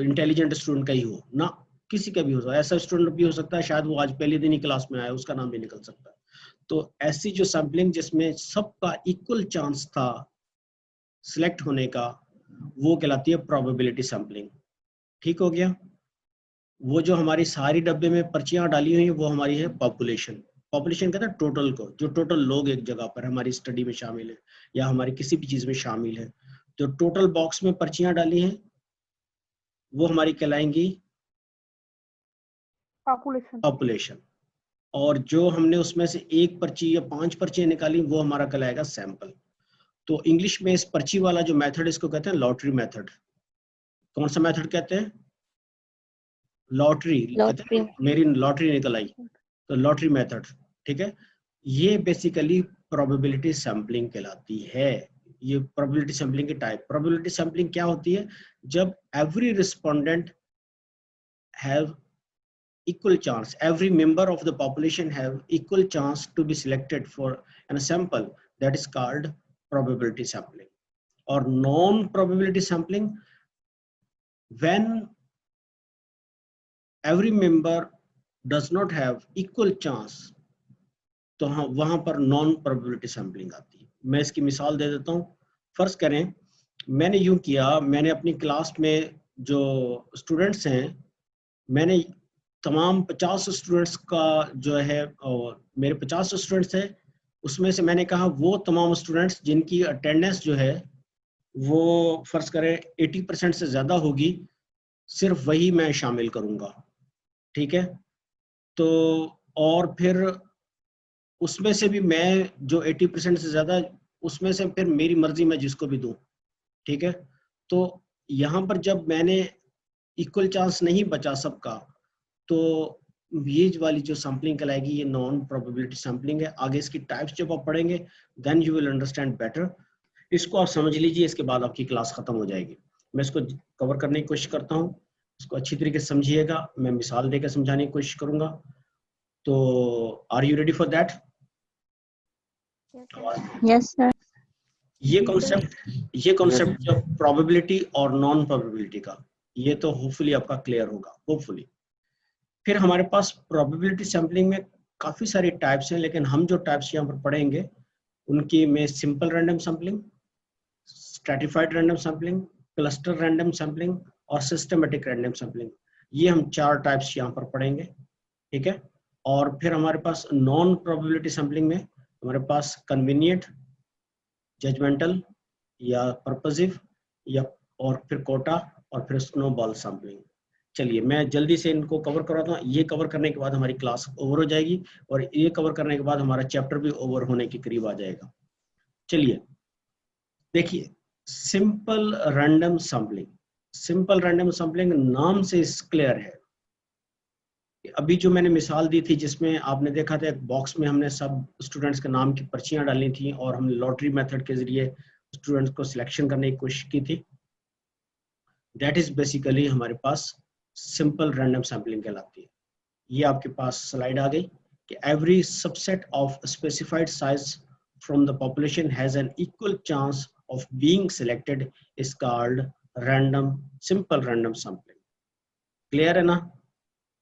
इंटेलिजेंट स्टूडेंट का ही हो ना, किसी का भी हो सकता है। ऐसा स्टूडेंट भी हो सकता है शायद वो आज पहले दिन ही क्लास में आया, उसका नाम भी निकल सकता है। तो ऐसी जो सैम्पलिंग जिसमें सबका इक्वल चांस था सिलेक्ट होने का, वो कहलाती है प्रोबेबिलिटी सैम्पलिंग। ठीक हो गया? वो जो हमारी सारी डब्बे में पर्चियां डाली हुई हैं वो हमारी है पॉपुलेशन। पॉपुलेशन कहते हैं टोटल को, जो टोटल लोग एक जगह पर हमारी स्टडी में शामिल है या हमारी किसी भी चीज में शामिल है, जो टोटल बॉक्स में पर्चियां डाली हैं वो हमारी कहलाएंगी पॉपुलेशन। और जो हमने उसमें से एक पर्ची या 5 पर्चियां निकाली वो हमारा कहलाएगा सैंपल। तो इंग्लिश में इस पर्ची वाला जो मेथड, इसको कहते हैं लॉटरी मेथड। कौन सा मेथड कहते हैं? लॉटरी कहते हैं, मेरी लॉटरी निकल आई तो लॉटरी मेथड, ठीक है। ये बेसिकली प्रोबेबिलिटी सैम्पलिंग कहलाती है। ये प्रोबेबिलिटी सैम्पलिंग की टाइप। प्रोबेबिलिटी सैम्पलिंग क्या होती है? जब every respondent have equal chance, every member of the population have equal chance to be selected for a sample, that is called probability sampling. Or non-probability sampling, when every member does not have equal chance, तो हाँ वहां पर नॉन प्रोबेबिलिटी सैम्पलिंग आती है। मैं इसकी मिसाल दे देता हूँ। फर्ज करें मैंने यूं किया, मैंने अपनी क्लास में जो स्टूडेंट्स हैं, मैंने तमाम 50 स्टूडेंट्स का जो है, और मेरे 50 स्टूडेंट्स हैं, उसमें से मैंने कहा वो तमाम स्टूडेंट्स जिनकी अटेंडेंस जो है वो फर्ज करें 80% से ज़्यादा होगी, सिर्फ वही मैं शामिल करूँगा, ठीक है। तो और फिर उसमें से भी मैं जो 80% से ज़्यादा, उसमें से फिर मेरी मर्जी मैं जिसको भी दूँ, ठीक है। तो यहाँ पर जब मैंने इक्वल चांस नहीं बचा सबका, तो ये वाली जो सैम्पलिंग कहलाएगी ये नॉन प्रोबेबिलिटी सैम्पलिंग है। आगे इसकी टाइप्स जब आप पढ़ेंगे then you will understand better. इसको आप समझ लीजिए, इसके बाद आपकी क्लास खत्म हो जाएगी। मैं इसको कवर करने की कोशिश करता हूँ, इसको अच्छी तरीके से समझिएगा, मैं मिसाल देकर समझाने की कोशिश करूंगा। तो are you ready for that? Yes sir. ये कॉन्सेप्ट जो प्रोबेबिलिटी और नॉन प्रोबेबिलिटी का, ये तो होपफुली आपका क्लियर होगा, होपफुली। फिर हमारे पास प्रोबेबिलिटी सैम्पलिंग में काफ़ी सारी टाइप्स हैं, लेकिन हम जो टाइप्स यहाँ पर पढ़ेंगे उनकी में simple random sampling, stratified random sampling, cluster random sampling और सिस्टमेटिक रैंडम सैम्पलिंग, ये हम 4 टाइप्स यहाँ पर पढ़ेंगे, ठीक है। और फिर हमारे पास नॉन प्रोबेबिलिटी सैम्पलिंग में हमारे पास कन्वीनियंट, जजमेंटल या पर्पसिव या और फिर कोटा और फिर स्नोबॉल सैम्पलिंग। चलिए मैं जल्दी से इनको कवर कराता हूँ। ये कवर करने के बाद हमारी क्लास ओवर हो जाएगी और ये कवर करने के बाद हमारा चैप्टर भी ओवर होने के करीब आ जाएगा। चलिए देखिए, simple random sampling. Simple random sampling नाम से क्लियर है। अभी जो मैंने मिसाल दी थी जिसमें आपने देखा था एक बॉक्स में हमने सब स्टूडेंट्स के नाम की पर्चियां डाली थी और हमने लॉटरी मेथड के जरिए स्टूडेंट्स को सिलेक्शन करने की कोशिश की थी, दैट इज बेसिकली हमारे पास सिंपल रैंडम सैम्पलिंग कहलाती है। ये आपके पास स्लाइड आ गई कि every subset of specified size from the population has an equal chance of being selected is called random, simple random sampling. Clear है ना?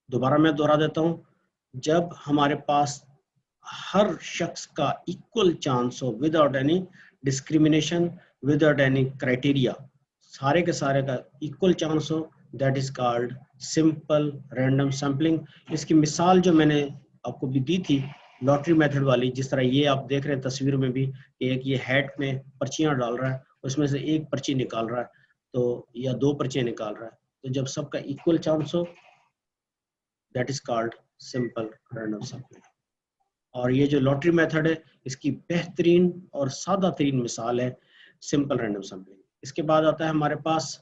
दोबारा मैं दोहरा देता हूँ, जब हमारे पास हर शख्स का इक्वल चांस हो without any discrimination, without any criteria, सारे के सारे का इक्वल चांस हो, that is called simple random sampling. इसकी मिसाल जो मैंने आपको भी दी थी लॉटरी मेथड वाली, जिस तरह ये आप देख रहे हैं तस्वीर में भी, एक ये हैट में पर्चियां डाल रहा है, उसमें से एक पर्ची निकाल रहा है तो, या दो पर्चियां निकाल रहा है, तो जब सबका इक्वल चांस हो that is called simple random sampling. और ये जो लॉटरी मेथड है इसकी बेहतरीन और सादा तरीन मिसाल है सिंपल रैंडम सैम्पलिंग। इसके बाद आता है हमारे पास,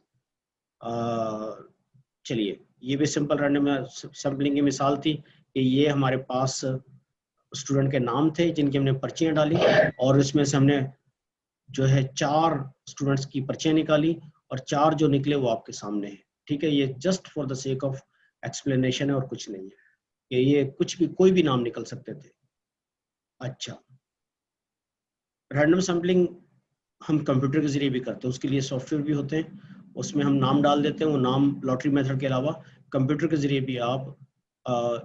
चलिए ये भी सिंपल रैंडम सैम्पलिंग की मिसाल थी कि ये हमारे पास स्टूडेंट के नाम थे जिनकी हमने पर्चियां डाली और उसमें से हमने जो है 4 स्टूडेंट्स की पर्चियां निकाली और 4 जो निकले वो आपके सामने हैं। ठीक है, ये just for the sake of explanation है और कुछ नहीं है, कि ये कुछ भी कोई भी नाम निकल सकते थे। अच्छा, रैंडम सैम्पलिंग हम कंप्यूटर के जरिए भी करते हैं, उसके लिए सॉफ्टवेयर भी होते हैं, उसमें हम नाम डाल देते हैं, वो नाम लॉटरी मेथड के अलावा कंप्यूटर के जरिए भी आप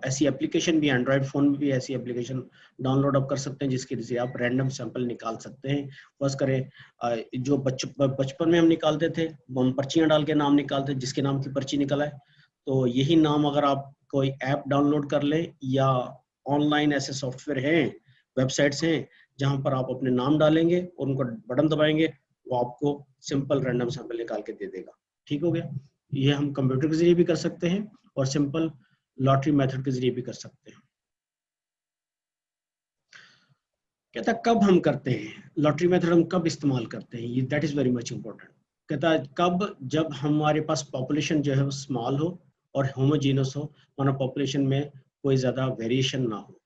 ऐसी एप्लीकेशन भी, एंड्रॉयड फोन में भी ऐसी एप्लीकेशन डाउनलोड अप कर सकते हैं जिसके जरिए आप रैंडम सैंपल निकाल सकते हैं। फर्ज करें जो बचपन में हम निकालते थे, हम पर्चियां डाल के नाम निकालते, जिसके नाम की पर्ची निकला है, तो यही नाम अगर आप कोई ऐप डाउनलोड कर लें या ऑनलाइन ऐसे सॉफ्टवेयर हैं, वेबसाइट्स हैं जहां पर आप अपने नाम डालेंगे और उनको बटन दबाएंगे, वो आपको सिंपल रैंडम सैंपल निकाल के दे देगा। ठीक हो गया, ये हम कंप्यूटर के जरिए भी कर सकते हैं और सिंपल लॉटरी मेथड के जरिए भी कर सकते हैं। कहता कब हम करते हैं लॉटरी मेथड, हम कब इस्तेमाल करते हैं, ये that is very much important. कहता है कब, जब हमारे पास पॉपुलेशन जो है वो स्मॉल हो और होमोजीनस हो, माना पॉपुलेशन में कोई ज्यादा वेरिएशन ना हो,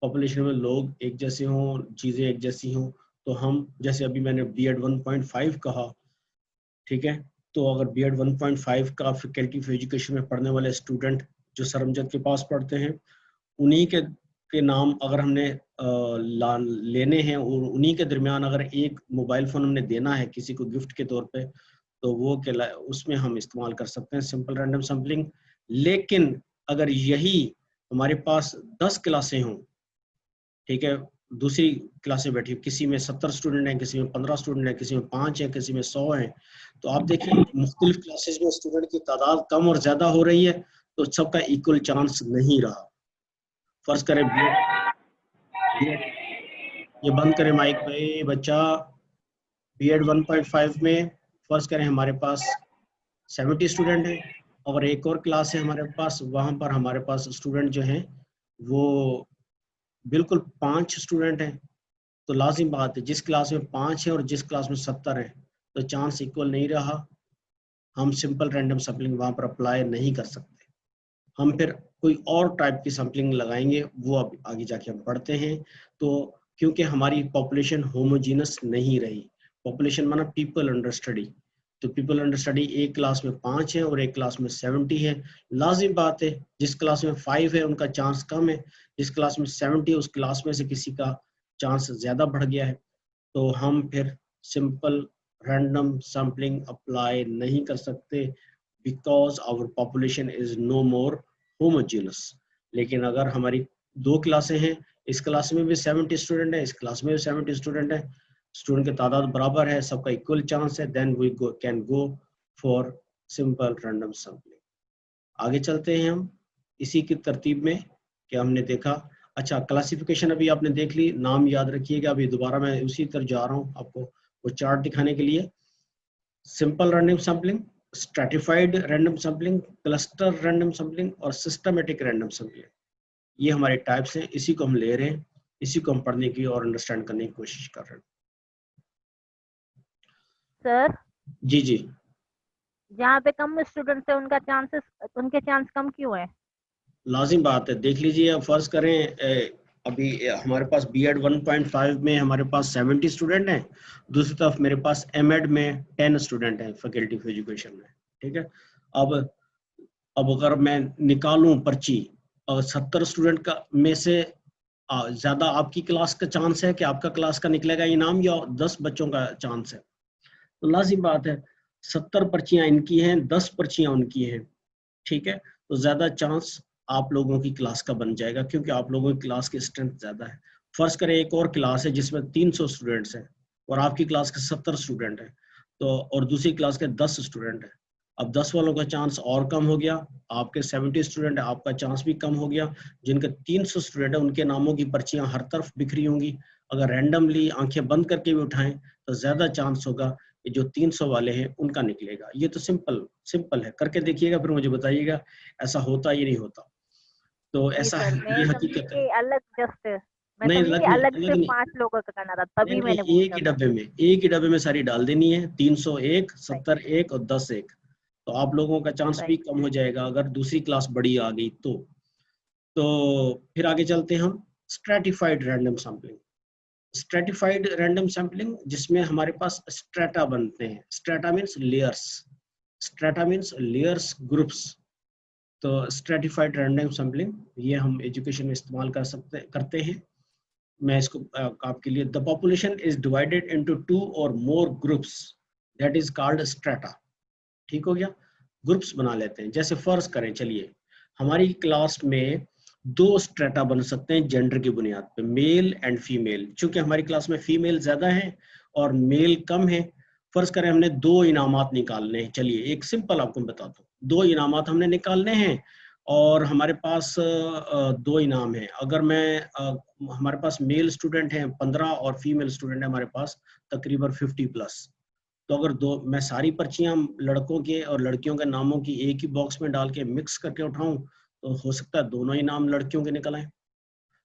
पॉपुलेशन में लोग एक जैसे हों, चीजें एक जैसी हों, तो हम जैसे अभी मैंने B.Ed 1.5 कहा, ठीक है, तो अगर B.Ed 1.5 का फैकल्टी ऑफ एजुकेशन में पढ़ने वाले स्टूडेंट जो सर अमजद के पास पढ़ते हैं, उन्हीं के नाम अगर हमने लेने हैं और उन्हीं के दरमियान अगर एक मोबाइल फ़ोन हमने देना है किसी को गिफ्ट के तौर पे, तो वो उसमें हम इस्तेमाल कर सकते हैं सिंपल रैंडम सैम्पलिंग। लेकिन अगर यही हमारे पास 10 क्लासें हों, ठीक है, दूसरी क्लासें बैठी, किसी में 70 स्टूडेंट हैं, किसी में 15 स्टूडेंट हैं, किसी में 5 हैं, किसी में 100 हैं, तो आप देखिए मुख्तलिफ क्लासेस में स्टूडेंट की तादाद कम और ज़्यादा हो रही है, तो सबका इक्वल चांस नहीं रहा। फर्ज करें ये बंद करें माइक पे बच्चा, B.Ed 1.5 में फर्ज करें हमारे पास 70 स्टूडेंट हैं और एक और क्लास है हमारे पास, वहाँ पर हमारे पास स्टूडेंट जो हैं वो बिल्कुल 5 स्टूडेंट हैं, तो लाजिम बात है जिस क्लास में 5 है और जिस क्लास में 70 है तो चांस इक्वल नहीं रहा, हम सिंपल रैंडम सैम्पलिंग वहाँ पर अप्लाई नहीं कर सकते। हम फिर कोई और टाइप की सैम्पलिंग लगाएंगे, वो अब आगे जाके हम पढ़ते हैं। तो क्योंकि हमारी पॉपुलेशन होमोजीनस नहीं रही, पॉपुलेशन माना पीपल अंडर स्टडी, तो पीपल अंडर स्टडी एक क्लास में 5 है और एक क्लास में 70 है, लाजिम बात है जिस क्लास में 5 है उनका चांस कम है, जिस क्लास में 70 है उस क्लास में से किसी का चांस ज़्यादा बढ़ गया है, तो हम फिर सिंपल रैंडम सैम्पलिंग अप्लाई नहीं कर सकते because our population is no more homogeneous। लेकिन अगर हमारी 2 क्लासें हैं, इस क्लास में भी 70 स्टूडेंट है, इस क्लास में भी 70 स्टूडेंट है, स्टूडेंट की तादाद बराबर है, सबका इक्वल चांस है, then we can go for simple random sampling। आगे चलते हैं हम इसी की तरतीब में कि हमने देखा। अच्छा, क्लासिफिकेशन अभी आपने देख ली, नाम याद रखिएगा, अभी दोबारा मैं उसी तरह जा रहा हूँ आपको वो चार्ट दिखाने के लिए। Simple random sampling, stratified random sampling, cluster random sampling और सिस्टमेटिक रैंडम सैम्पलिंग, ये हमारे टाइप्स हैं, इसी को हम ले रहे हैं, इसी को हम पढ़ने की और अंडरस्टैंड करने की कोशिश कर रहे हैं। सर जी जी, जहाँ पे कम स्टूडेंट्स है उनके चांस कम क्यों है? लाजिम बात है, देख लीजिए, अब फर्ज करें अभी हमारे पास B.Ed 1.5 में हमारे पास 70 स्टूडेंट हैं, दूसरी तरफ मेरे पास M.Ed में 10 स्टूडेंट हैं फैकल्टी ऑफ एजुकेशन में, ठीक है। अब अगर मैं निकालूं पर्ची और 70 स्टूडेंट का में से ज़्यादा आपकी क्लास का चांस है कि आपका क्लास का निकलेगा इनाम, या 10 बच्चों का चांस है, तो लाजिम बात है 70 पर्चियां इनकी हैं, 10 पर्चियां उनकी हैं, ठीक है। तो ज्यादा चांस आप लोगों की क्लास का बन जाएगा, क्योंकि आप लोगों की क्लास की स्ट्रेंथ ज्यादा है। फर्ज करें एक और क्लास है जिसमें 300 स्टूडेंट्स हैं और आपकी क्लास के 70 स्टूडेंट हैं, तो और दूसरी क्लास के 10 स्टूडेंट हैं। अब 10 वालों का चांस और कम हो गया, आपके 70 स्टूडेंट है, आपका चांस भी कम हो गया। जिनके 300 स्टूडेंट है उनके नामों की पर्चियां हर तरफ बिखरी होंगी। अगर रैंडमली आंखें बंद करके भी उठाएं तो ज्यादा चांस होगा कि जो 300 वाले हैं उनका निकलेगा। ये तो सिंपल है, करके देखिएगा फिर मुझे बताइएगा ऐसा होता या नहीं होता। तो ऐसा है, ये हकीकत है। अलग जस्ट मैं नहीं, समझी अलग से 5 लोगों का करना था, तभी मैंने एक ही डब्बे में सारी डाल देनी है, 301, 70 1 और 10 1। तो आप लोगों का चांस भी कम हो जाएगा अगर दूसरी क्लास बड़ी आ गई तो फिर आगे चलते हैं हम stratified random sampling. Stratified random sampling जिसमें हमारे पास स्ट्रेटा बनते हैं। Strata means layers, groups. तो स्ट्रेटिफाइड रैंडम सैंपलिंग ये हम एजुकेशन में इस्तेमाल करते हैं। मैं इसको आपके लिए, the population is divided into 2 और more groups, that is called strata. ठीक हो गया, ग्रुप्स बना लेते हैं। जैसे फर्ज करें, चलिए हमारी क्लास में 2 स्ट्रेटा बन सकते हैं जेंडर की बुनियाद पे, मेल एंड फीमेल। चूंकि हमारी क्लास में फीमेल ज्यादा है और मेल कम है, फर्ज करें हमने 2 इनामात निकालने हैं। चलिए एक सिंपल आपको बताता हूँ, 2 इनामात हमने निकालने हैं और हमारे पास 2 इनाम हैं। अगर हमारे पास मेल स्टूडेंट हैं 15 और फीमेल स्टूडेंट है हमारे पास तकरीबन 50+। तो अगर मैं सारी पर्चियां लड़कों के और लड़कियों के नामों की एक ही बॉक्स में डाल के मिक्स करके उठाऊं तो हो सकता है दोनों ही नाम लड़कियों के निकल आए।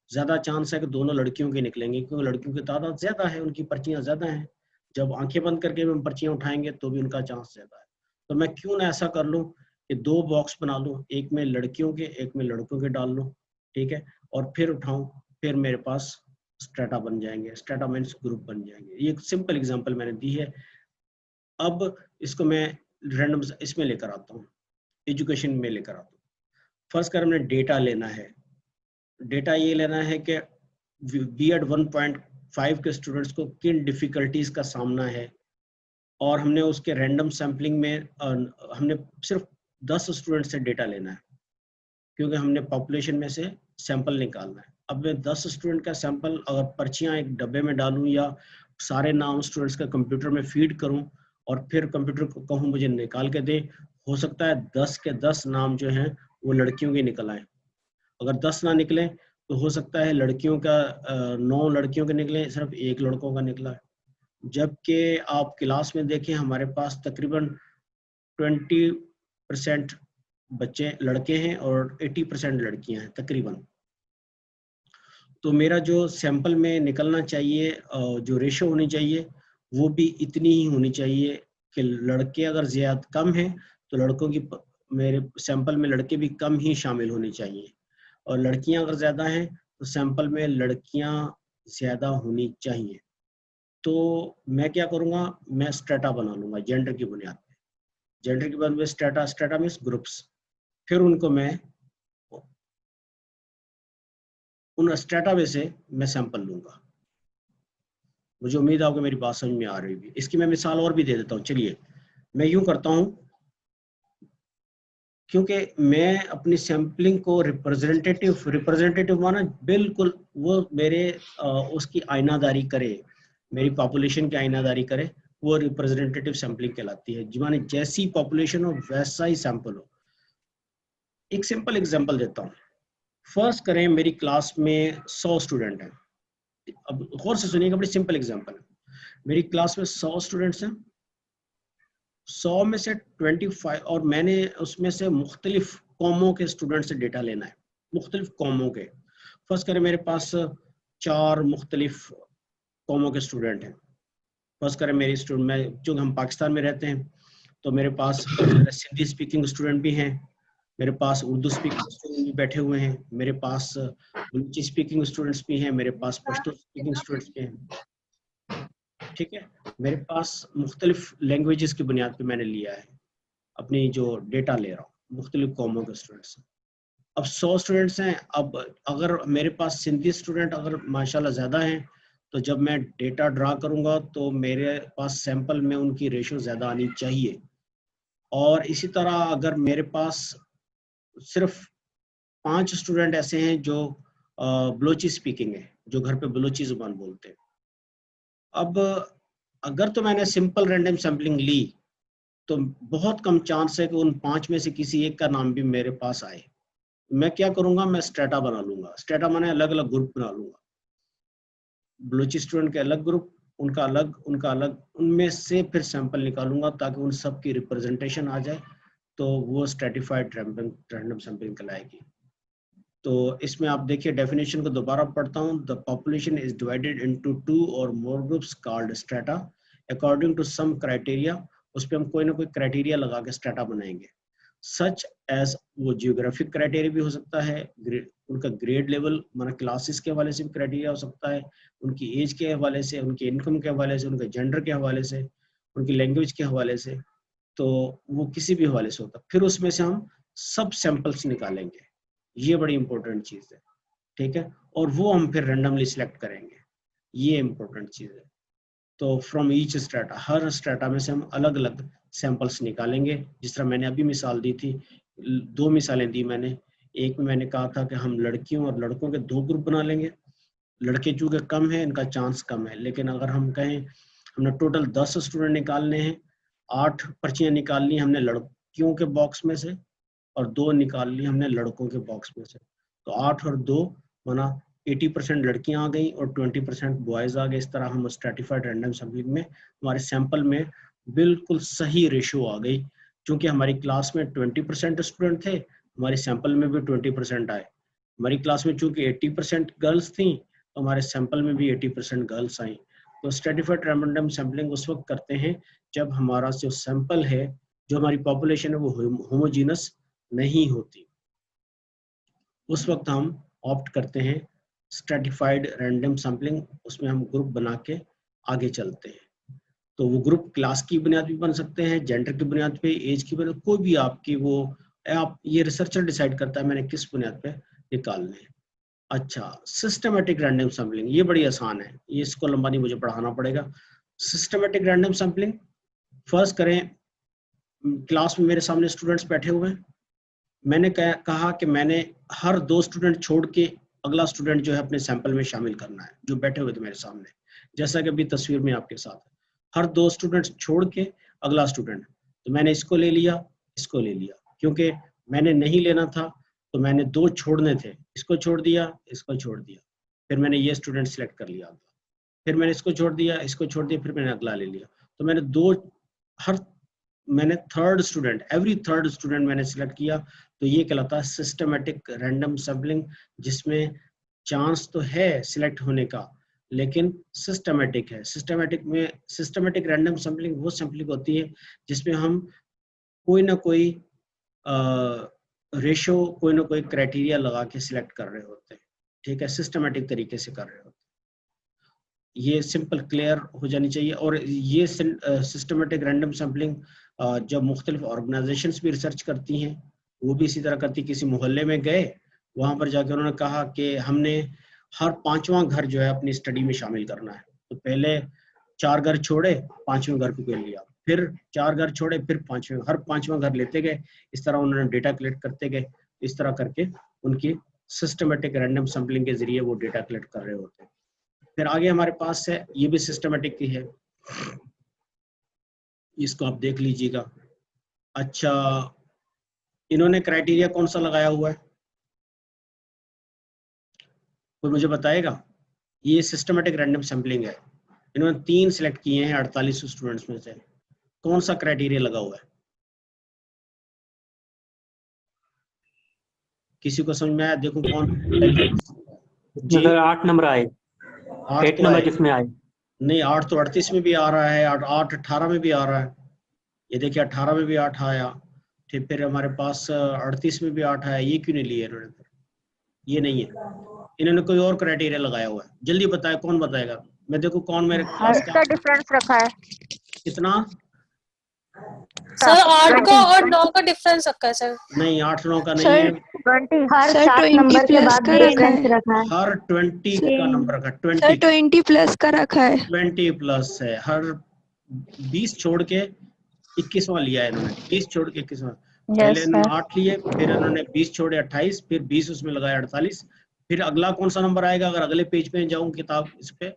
ज्यादा चांस है कि दोनों लड़कियों के निकलेंगे, क्योंकि लड़कियों की तादाद ज्यादा है, उनकी पर्चियां ज्यादा हैं। जब आंखें बंद करके हम पर्चियां उठाएंगे तो भी उनका चांस ज्यादा है। तो मैं क्यों ना ऐसा कर लूं कि 2 बॉक्स बना लूं, एक में लड़कियों के एक में लड़कों के डाल लूं, ठीक है, और फिर उठाऊं, फिर मेरे पास स्ट्रेटा बन जाएंगे। स्ट्रेटा मीन्स ग्रुप बन जाएंगे। ये एक सिंपल एग्जांपल मैंने दी है। अब इसको मैं रैंडम इसमें लेकर आता हूँ, एजुकेशन में लेकर आता हूँ। फर्स्ट कर हमने डेटा लेना है। डेटा ये लेना है कि B.Ed 1.5 के स्टूडेंट्स को किन डिफिकल्टीज का सामना है, और हमने उसके रैंडम सैम्पलिंग में हमने सिर्फ 10 स्टूडेंट से डेटा लेना है, क्योंकि हमने पॉपुलेशन में से सैंपल निकालना है। अब मैं 10 स्टूडेंट का सैंपल अगर पर्चियां एक डब्बे में डालूं या सारे नाम स्टूडेंट्स का कंप्यूटर में फीड करूं और फिर कंप्यूटर को कहूं मुझे निकाल के दे, हो सकता है 10 के 10 नाम जो हैं वो लड़कियों के निकल आए। अगर 10 ना निकले तो हो सकता है लड़कियों का 9 लड़कियों के निकले, सिर्फ 1 लड़कों का निकला है। जबकि आप क्लास में देखें हमारे पास तकरीबन 20% बच्चे लड़के हैं और 80% लड़कियां हैं तकरीबन। तो मेरा जो सैंपल में निकलना चाहिए, जो रेशो होनी चाहिए वो भी इतनी ही होनी चाहिए कि लड़के अगर ज्यादा कम हैं तो लड़कों की, मेरे सैंपल में लड़के भी कम ही शामिल होने चाहिए, और लड़कियां अगर ज्यादा हैं तो सैंपल में लड़कियां ज्यादा होनी चाहिए। तो मैं क्या करूंगा, मैं स्ट्रेटा बना लूंगा जेंडर की बुनियाद पे। जेंडर की बुनियाद पे स्ट्रेटा मीन्स ग्रुप्स। फिर उनको मैं उन स्ट्रेटा में से मैं सैंपल लूंगा। मुझे उम्मीद है आपको मेरी बात समझ में आ रही होगी। इसकी मैं मिसाल और भी दे देता हूँ। चलिए मैं यूं करता हूँ, क्योंकि मैं अपनी सैम्पलिंग को रिप्रेजेंटेटिव माना बिल्कुल वो मेरे उसकी आईनादारी करे, मेरी पॉपुलेशन की आईनादारी करे, वो रिप्रेजेंटेटिव सैम्पलिंग कहलाती है। माने जैसी पॉपुलेशन हो वैसा ही सैंपल हो। एक सिंपल एग्जांपल देता हूँ। फर्स्ट करें मेरी क्लास में 100 स्टूडेंट हैं। अब गौर से सुनिएगा, बड़ी सिंपल एग्जांपल है। मेरी क्लास में 100 स्टूडेंट्स हैं, 100 में से 25, और मैंने उसमें से मुख्तलिफ कौमों के स्टूडेंट से डेटा लेना है, मुख्तलिफ कौमों के। फर्स्ट करें मेरे पास 4 मुख्तलिफ कौमों के स्टूडेंट हैं। फर्स्ट करें मेरी स्टूडेंट, मैं जो हम पाकिस्तान में रहते हैं तो मेरे पास सिंधी स्पीकिंग स्टूडेंट भी हैं, मेरे पास उर्दू स्पीकिंग स्टूडेंट भी बैठे हुए हैं, मेरे पास बलूची स्पीकिंग स्टूडेंट्स भी हैं, मेरे पास पश्तो स्पीकिंग स्टूडेंट्स भी हैं। ठीक है, मेरे पास मुख्तलिफ लैंग्वेजेस की बुनियाद पे मैंने लिया है, अपनी जो डेटा ले रहा हूँ मुख्तलिफ कौमों के स्टूडेंट्स। अब 100 स्टूडेंट्स हैं। अब अगर मेरे पास सिंधी स्टूडेंट अगर माशाल्लाह ज़्यादा हैं तो जब मैं डेटा ड्रा करूंगा तो मेरे पास सैंपल में उनकी रेशियो ज़्यादा आनी चाहिए। और इसी तरह अगर मेरे पास सिर्फ 5 स्टूडेंट ऐसे हैं जो बलोची स्पीकिंग है, जो घर पे बलोची ज़ुबान बोलते हैं, अब अगर तो मैंने सिंपल रैंडम सैम्पलिंग ली तो बहुत कम चांस है कि उन 5 में से किसी एक का नाम भी मेरे पास आए। मैं क्या करूंगा, मैं स्ट्रेटा बना लूंगा। स्ट्रेटा माने अलग अलग ग्रुप बना लूंगा, बलोची स्टूडेंट के अलग ग्रुप, उनका अलग, उनमें से फिर सैंपल निकालूंगा ताकि उन सब की रिप्रेजेंटेशन आ जाए, तो वो स्ट्रेटिफाइड रैंडम सैम्पलिंग कहलाएगी। तो इसमें आप देखिए डेफिनेशन को दोबारा पढ़ता हूँ। The population is divided into 2 और more groups called strata according to some criteria. उस पर हम कोई ना कोई क्राइटेरिया लगा के स्ट्रेटा बनाएंगे, सच एज वो जियोग्राफिक क्राइटेरिया भी हो सकता है, उनका ग्रेड लेवल माना क्लासेस के हवाले से भी क्राइटेरिया हो सकता है, उनकी एज के हवाले से, उनकी इनकम के हवाले से, उनके जेंडर के हवाले से, उनकी लैंग्वेज के हवाले से, तो वो किसी भी हवाले से होता है। फिर उसमें से हम सब सैंपल्स निकालेंगे, ये बड़ी इंपॉर्टेंट चीज़ है, ठीक है, और वो हम फिर रैंडमली सिलेक्ट करेंगे, ये इंपॉर्टेंट चीज़ है। तो from each strata, her strata में से हम अलग अलग सैंपल्स निकालेंगे। जिस तरह मैंने अभी मिसाल दी थी, 2 मिसालें दी मैंने। एक में मैंने कहा था कि हम लड़कियों और लड़कों के 2 ग्रुप बना लेंगे। लड़के चूँकि कम है, इनका चांस कम है, लेकिन अगर हम कहें हमने टोटल 10 स्टूडेंट निकालने हैं, 8 पर्चियाँ निकालनी हमने लड़कियों के बॉक्स में से और 2 निकाल ली हमने लड़कों के बॉक्स में से, तो 8 और 2 माना 80% लड़कियां आ गई और 20% बॉयज आ गए। इस तरह हम स्ट्रेटिफाइड रैंडम सैम्पलिंग में हमारे सैंपल में बिल्कुल सही रेशियो आ गई। क्योंकि हमारी क्लास में 20% स्टूडेंट थे, हमारे सैंपल में भी 20% आए। हमारी क्लास में चूंकि 80% गर्ल्स थी, तो हमारे सैंपल में भी 80% गर्ल्स आई। तो स्ट्रेटिफाइड रैंडम सैम्पलिंग उस वक्त करते हैं जब हमारा जो सैंपल है, जो हमारी पॉपुलेशन है, वो होमोजीनस नहीं होती। उस वक्त हम ऑप्ट करते हैं स्ट्रेटिफाइड रैंडम सैम्पलिंग, उसमें हम ग्रुप बना के आगे चलते हैं। तो वो ग्रुप क्लास की बुनियाद पे बन सकते हैं, जेंडर की बुनियाद पे, एज की बुनियाद, कोई भी आपकी वो आप ये रिसर्चर डिसाइड करता है मैंने किस बुनियाद पे निकालने हैं। अच्छा, सिस्टमेटिक रैंडम सैम्पलिंग, ये बड़ी आसान है, ये इसको लंबा नहीं मुझे पढ़ाना पड़ेगा। सिस्टमेटिक रैंडम सैम्पलिंग, फर्स्ट करें क्लास में मेरे सामने स्टूडेंट्स बैठे हुए हैं, मैंने कहा कि मैंने हर 2 स्टूडेंट छोड़ के अगला स्टूडेंट जो है अपने सैंपल में शामिल करना है, जो बैठे हुए थे मेरे सामने, जैसा कि अभी तस्वीर में आपके साथ है। हर 2 स्टूडेंट्स छोड़ के अगला स्टूडेंट, तो मैंने इसको ले लिया, इसको ले लिया, क्योंकि मैंने नहीं लेना था तो मैंने 2 छोड़ने थे, इसको छोड़ दिया, इसको छोड़ दिया, फिर मैंने ये स्टूडेंट सिलेक्ट कर लिया, फिर मैंने इसको छोड़ दिया, इसको छोड़ दिया, फिर मैंने अगला ले लिया। तो मैंने मैंने third student, every third student मैंने सिलेक्ट किया। तो ये कहलाता है सिस्टमेटिक रैंडम सैम्पलिंग, जिसमें चांस तो है सिलेक्ट होने का लेकिन सिस्टमेटिक है। सिस्टमेटिक रैंडम सैम्पलिंग वो सैम्पलिंग होती है जिसमें हम कोई ना कोई रेशो, कोई ना कोई क्राइटेरिया लगा के सिलेक्ट कर रहे होते हैं, ठीक है, सिस्टमेटिक तरीके से कर रहे होते हैं। ये सिंपल क्लियर हो जानी चाहिए। और ये सिस्टमेटिक रैंडम सैम्पलिंग जब मुख्तलिफ ऑर्गेनाइजेशंस भी रिसर्च करती हैं, वो भी इसी तरह करती। किसी मोहल्ले में गए, वहाँ पर जाकर उन्होंने कहा कि हमने हर 5वां घर जो है अपनी स्टडी में शामिल करना है, तो पहले 4 घर छोड़े, 5वें घर को ले लिया, फिर 4 घर छोड़े, फिर 5वें, हर 5वां घर लेते गए। इस तरह उन्होंने डेटा कलेक्ट करते गए, इस तरह करके उनकी सिस्टमेटिक रैंडम सैम्पलिंग के जरिए वो डेटा कलेक्ट कर रहे होते हैं। फिर आगे हमारे पास है, ये भी सिस्टमेटिक की है, इसको आप देख लीजिएगा। अच्छा, इन्होंने क्राइटेरिया कौन सा लगाया हुआ है, कोई मुझे बताएगा? ये सिस्टमेटिक रैंडम सैम्पलिंग है, इन्होंने 3 सिलेक्ट किए हैं 48 स्टूडेंट्स में से, कौन सा क्राइटेरिया लगा हुआ है? किसी को समझ में आया? देखो कौन जी, 8 नंबर आए, 8 नंबर किसमें आए? नहीं, 8 तो 38 में भी आ रहा है, 8 18 में भी आ रहा है। ये देखिए 18 में भी 8 आया, फिर हमारे पास 38 में भी 8 आया। ये क्यों नहीं लिए इन्होंने? ये नहीं है, इन्होंने कोई और क्राइटेरिया लगाया हुआ है। जल्दी बताए, कौन बताएगा? मैं देखो कौन मेरे क्लास का डिफरेंस रखा है। कितना सर 8 का और 9 का डिफरेंस रखा है सर। नहीं 8 9 का नहीं सर, है, 20 हर सर 7 20 नंबर के प्लस बाद का भी रखा है। डिफरेंस रखा है। हर 20 का नंबर रखा, सर 20 20 प्लस का रखा है। 20 प्लस है, हर 20 छोड़ के 21वां लिया है इन्होंने, 20 छोड़ के 21वां। पहले Yes, इन्होंने sir. 8 लिए, फिर इन्होंने 20 छोड़े 28, फिर 20 उसमें लगाया 48, फिर अगला कौन सा नंबर आएगा, अगर अगले पेज पे जाऊं किताब इस पे,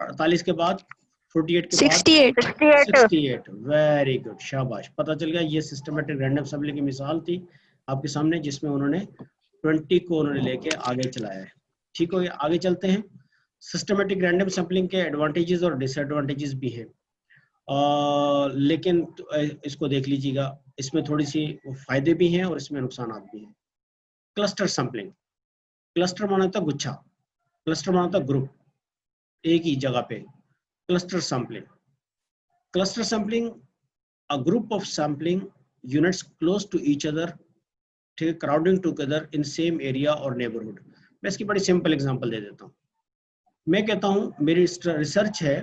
48 के बाद 48 के बाद 68। 68। वेरी गुड, शाबाश, पता चल गया। ये सिस्टमेटिक रैंडम सैंपलिंग की मिसाल थी आपके सामने, जिसमें उन्होंने 20 को उन्होंने लेके आगे चलाया है। ठीक हो गया, आगे चलते हैं। सिस्टमेटिक रैंडम सैंपलिंग के एडवांटेजेस और डिसएडवांटेजेस भी हैं, लेकिन इसको देख लीजिएगा, इसमें थोड़ी सी फायदे भी हैं और इसमें नुकसान भी हैं। क्लस्टर सैंपलिंग, क्लस्टर माना होता है गुच्छा, क्लस्टर माना होता है ग्रुप, एक ही जगह पे। Cluster sampling, cluster sampling a group of sampling units close to each other, ठीक है, crowding together in same area और नेबरहुड। मैं इसकी बड़ी सिंपल एग्जांपल दे देता हूँ। मैं कहता हूँ मेरी रिसर्च है,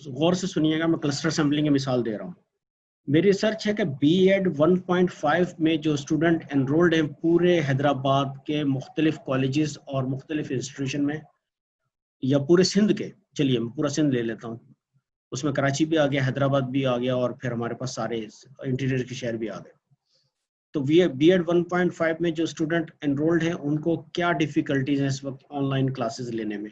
गौर से सुनिएगा, मैं क्लस्टर सैंपलिंग की मिसाल दे रहा हूँ। मेरी रिसर्च है कि BEd 1.5 में जो स्टूडेंट एनरोल्ड हैं पूरे हैदराबाद के मुख्तलिफ कॉलेजेस और मुख्तलिफ इंस्टीट्यूशन में, या पूरे सिंध के, चलिए मैं पूरा सिंध ले लेता हूँ, उसमें कराची भी आ गया, हैदराबाद भी आ गया, और फिर हमारे पास सारे इंटीरियर के शहर भी आ गए। तो BEd 1.5 में जो स्टूडेंट एनरोल्ड हैं उनको क्या डिफिकल्टीज हैं इस वक्त ऑनलाइन क्लासेस लेने में।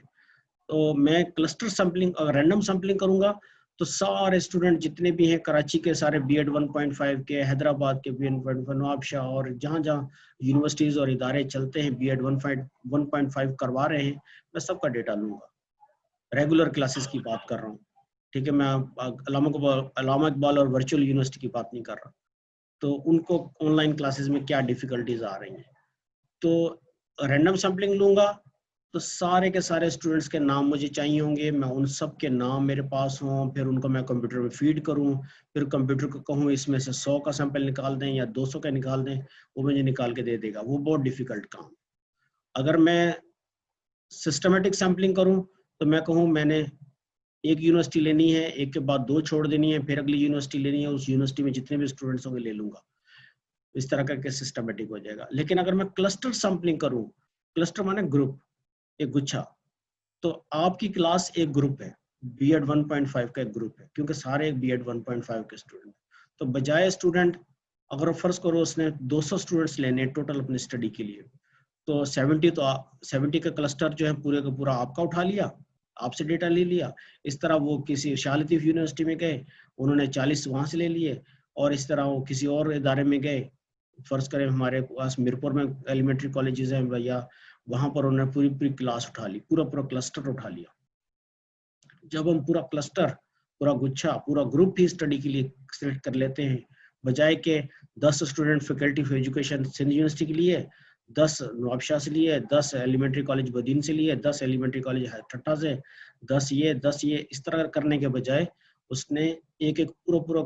तो मैं क्लस्टर सैंपलिंग, अगर रैंडम सैंपलिंग करूंगा तो सारे स्टूडेंट जितने भी हैं, कराची के सारे BEd 1.5 के, हैदराबाद के BEd 1.5, नवाबशाह और जहाँ जहाँ यूनिवर्सिटीज़ और इदारे चलते हैं BEd 1.5 करवा रहे हैं, मैं सबका डेटा लूँगा। रेगुलर क्लासेस की बात कर रहा हूँ, ठीक है, मैं अल्लामा इकबाल और वर्चुअल यूनिवर्सिटी की बात नहीं कर रहा। तो उनको ऑनलाइन क्लासेस में क्या डिफ़िकल्टीज आ रही हैं, तो रैंडम सैंपलिंग लूँगा तो सारे के सारे स्टूडेंट्स के नाम मुझे चाहिए होंगे, मैं उन सब के नाम मेरे पास हों, फिर उनको मैं कंप्यूटर में फीड करूं, फिर कंप्यूटर को कहूं इसमें से 100 का सैंपल निकाल दें या 200 का निकाल दें, वो मुझे निकाल के दे देगा। वो बहुत डिफिकल्ट काम। अगर मैं सिस्टमेटिक सैंपलिंग करूं तो मैं कहूं मैंने एक यूनिवर्सिटी लेनी है, एक के बाद 2 छोड़ देनी है, फिर अगली यूनिवर्सिटी लेनी है, उस यूनिवर्सिटी में जितने भी स्टूडेंट्स होंगे ले लूंगा, इस तरह करके सिस्टमेटिक हो जाएगा। लेकिन अगर मैं क्लस्टर सैंपलिंग करूं, क्लस्टर माने ग्रुप, एक गुच्छा, तो आपकी क्लास एक ग्रुप है, BEd 1.5 का एक ग्रुप है, क्योंकि सारे एक BEd 1.5 के स्टूडेंट। तो बजाय स्टूडेंट, अगर फर्ज करो उसने 200 स्टूडेंट्स लेने टोटल अपनी स्टडी के लिए, तो 70 का क्लस्टर जो है पूरे का पूरा आपका उठा लिया, आपसे डेटा ले लिया। इस तरह वो किसी शाह लतीफ़ यूनिवर्सिटी में गए, उन्होंने 40 वहाँ से ले लिए, और इस तरह वो किसी और इदारे में गए, फर्ज करें हमारे पास मीरपुर में एलिमेंट्री कॉलेजेस हैं भैया, वहां पर उन्होंने पूरी क्लास उठा ली, पूरा क्लस्टर उठा लिया। जब हम पूरा क्लस्टर, पूरा गुच्छा, पूरा ग्रुप ही स्टडी के लिए सिलेक्ट कर लेते हैं, बजाय के 10 student faculty of education Sindh university के लिए, 10 नवाबशाह से लिए, 10 एलिमेंट्री कॉलेज बदीन से लिए, 10 एलिमेंट्री कॉलेज ठट्टा से, 10 ये, इस तरह करने के बजाय उसने एक पूरा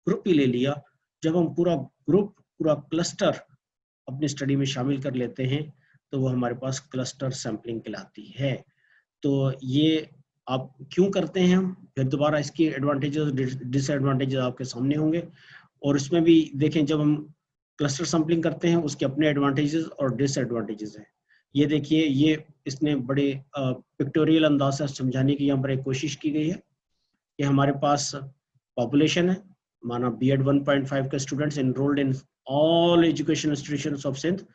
ग्रुप ही ले लिया। जब हम पूरा ग्रुप, पूरा क्लस्टर अपनी स्टडी में शामिल कर लेते हैं तो वो हमारे पास क्लस्टर सैंपलिंग कहलाती है। तो ये आप क्यों करते हैं हम, फिर दोबारा इसकी एडवांटेजेस डिसएडवांटेजेस आपके सामने होंगे, और इसमें भी देखें जब हम क्लस्टर सैंपलिंग करते हैं उसके अपने एडवांटेजेस और डिसएडवांटेजेस हैं। ये देखिए, ये इसने बड़े पिक्टोरियल अंदाज से समझाने की यहाँ पर एक कोशिश की गई है कि हमारे पास पॉपुलेशन है, माना BEd 1.5 के students enrolled in all education institutions of Sindh,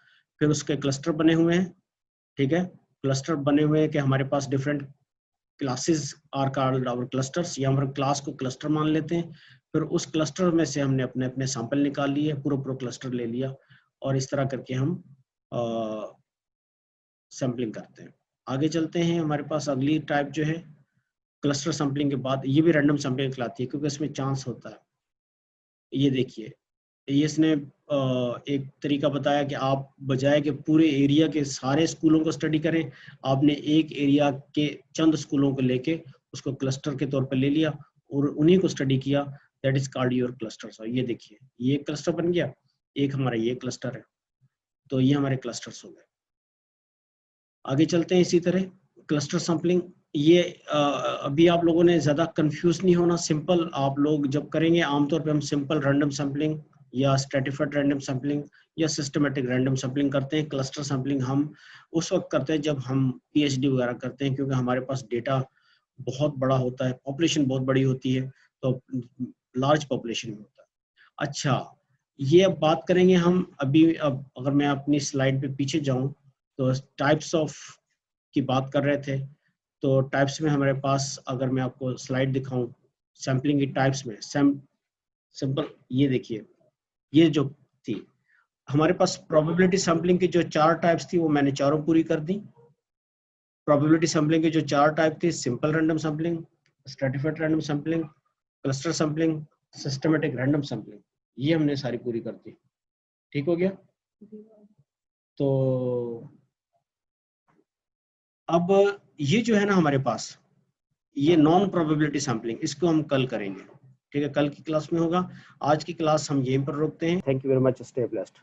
फिर उसके क्लस्टर बने हुए हैं, ठीक है, क्लस्टर बने हुए हैं कि हमारे पास different classes are called our clusters, या हम क्लास को क्लस्टर मान लेते हैं, फिर उस क्लस्टर में से हमने अपने अपने सैंपल निकाल लिए, पूरा क्लस्टर ले लिया, और इस तरह करके हम सैंपलिंग करते हैं। आगे चलते हैं, हमारे पास अगली टाइप जो है क्लस्टर सैंपलिंग के बाद, ये भी रैंडम सैंपलिंग कहलाती है क्योंकि इसमें चांस होता है। ये देखिए, ये इसने एक तरीका बताया कि आप बजाय कि पूरे एरिया के सारे स्कूलों को स्टडी करें, आपने एक एरिया के चंद स्कूलों को लेके उसको क्लस्टर के तौर पर ले लिया और उन्हीं को स्टडी किया, that is called your cluster. और ये देखिए, ये क्लस्टर बन गया, एक हमारा ये क्लस्टर है, तो ये हमारे क्लस्टर्स हो गए। आगे चलते हैं, इसी तरह क्लस्टर सैंपलिंग ये अभी आप लोगों ने ज़्यादा कंफ्यूज नहीं होना, सिंपल आप लोग जब करेंगे, आमतौर पे हम सिंपल रैंडम सैम्पलिंग या स्ट्रेटिफाइड रैंडम सैम्पलिंग या सिस्टमेटिक रैंडम सैम्पलिंग करते हैं। क्लस्टर सैम्पलिंग हम उस वक्त करते हैं जब हम पीएचडी वगैरह करते हैं, क्योंकि हमारे पास डेटा बहुत बड़ा होता है, पॉपुलेशन बहुत बड़ी होती है, तो लार्ज पॉपुलेशन में होता है। अच्छा, ये अब बात करेंगे हम अभी। अब अगर मैं अपनी स्लाइड पे पीछे जाऊं तो टाइप्स ऑफ की बात कर रहे थे, तो टाइप्स में हमारे पास, अगर मैं आपको स्लाइड दिखाऊं सैम्पलिंग की टाइप्स में, सिंपल ये देखिए, ये जो थी हमारे पास प्रोबेबिलिटी सैम्पलिंग की जो 4 टाइप्स थी वो मैंने चारों पूरी कर दी। प्रोबेबिलिटी सैम्पलिंग की जो 4 टाइप थी, simple random sampling, stratified random sampling, cluster sampling, systematic random sampling, ये हमने सारी पूरी कर दी। ठीक हो गया? तो अब ये जो है ना हमारे पास, ये नॉन प्रोबेबिलिटी सैम्पलिंग, इसको हम कल करेंगे। ठीक है, कल की क्लास में होगा। आज की क्लास हम यहीं पर रोकते हैं। Thank you very much, stay blessed.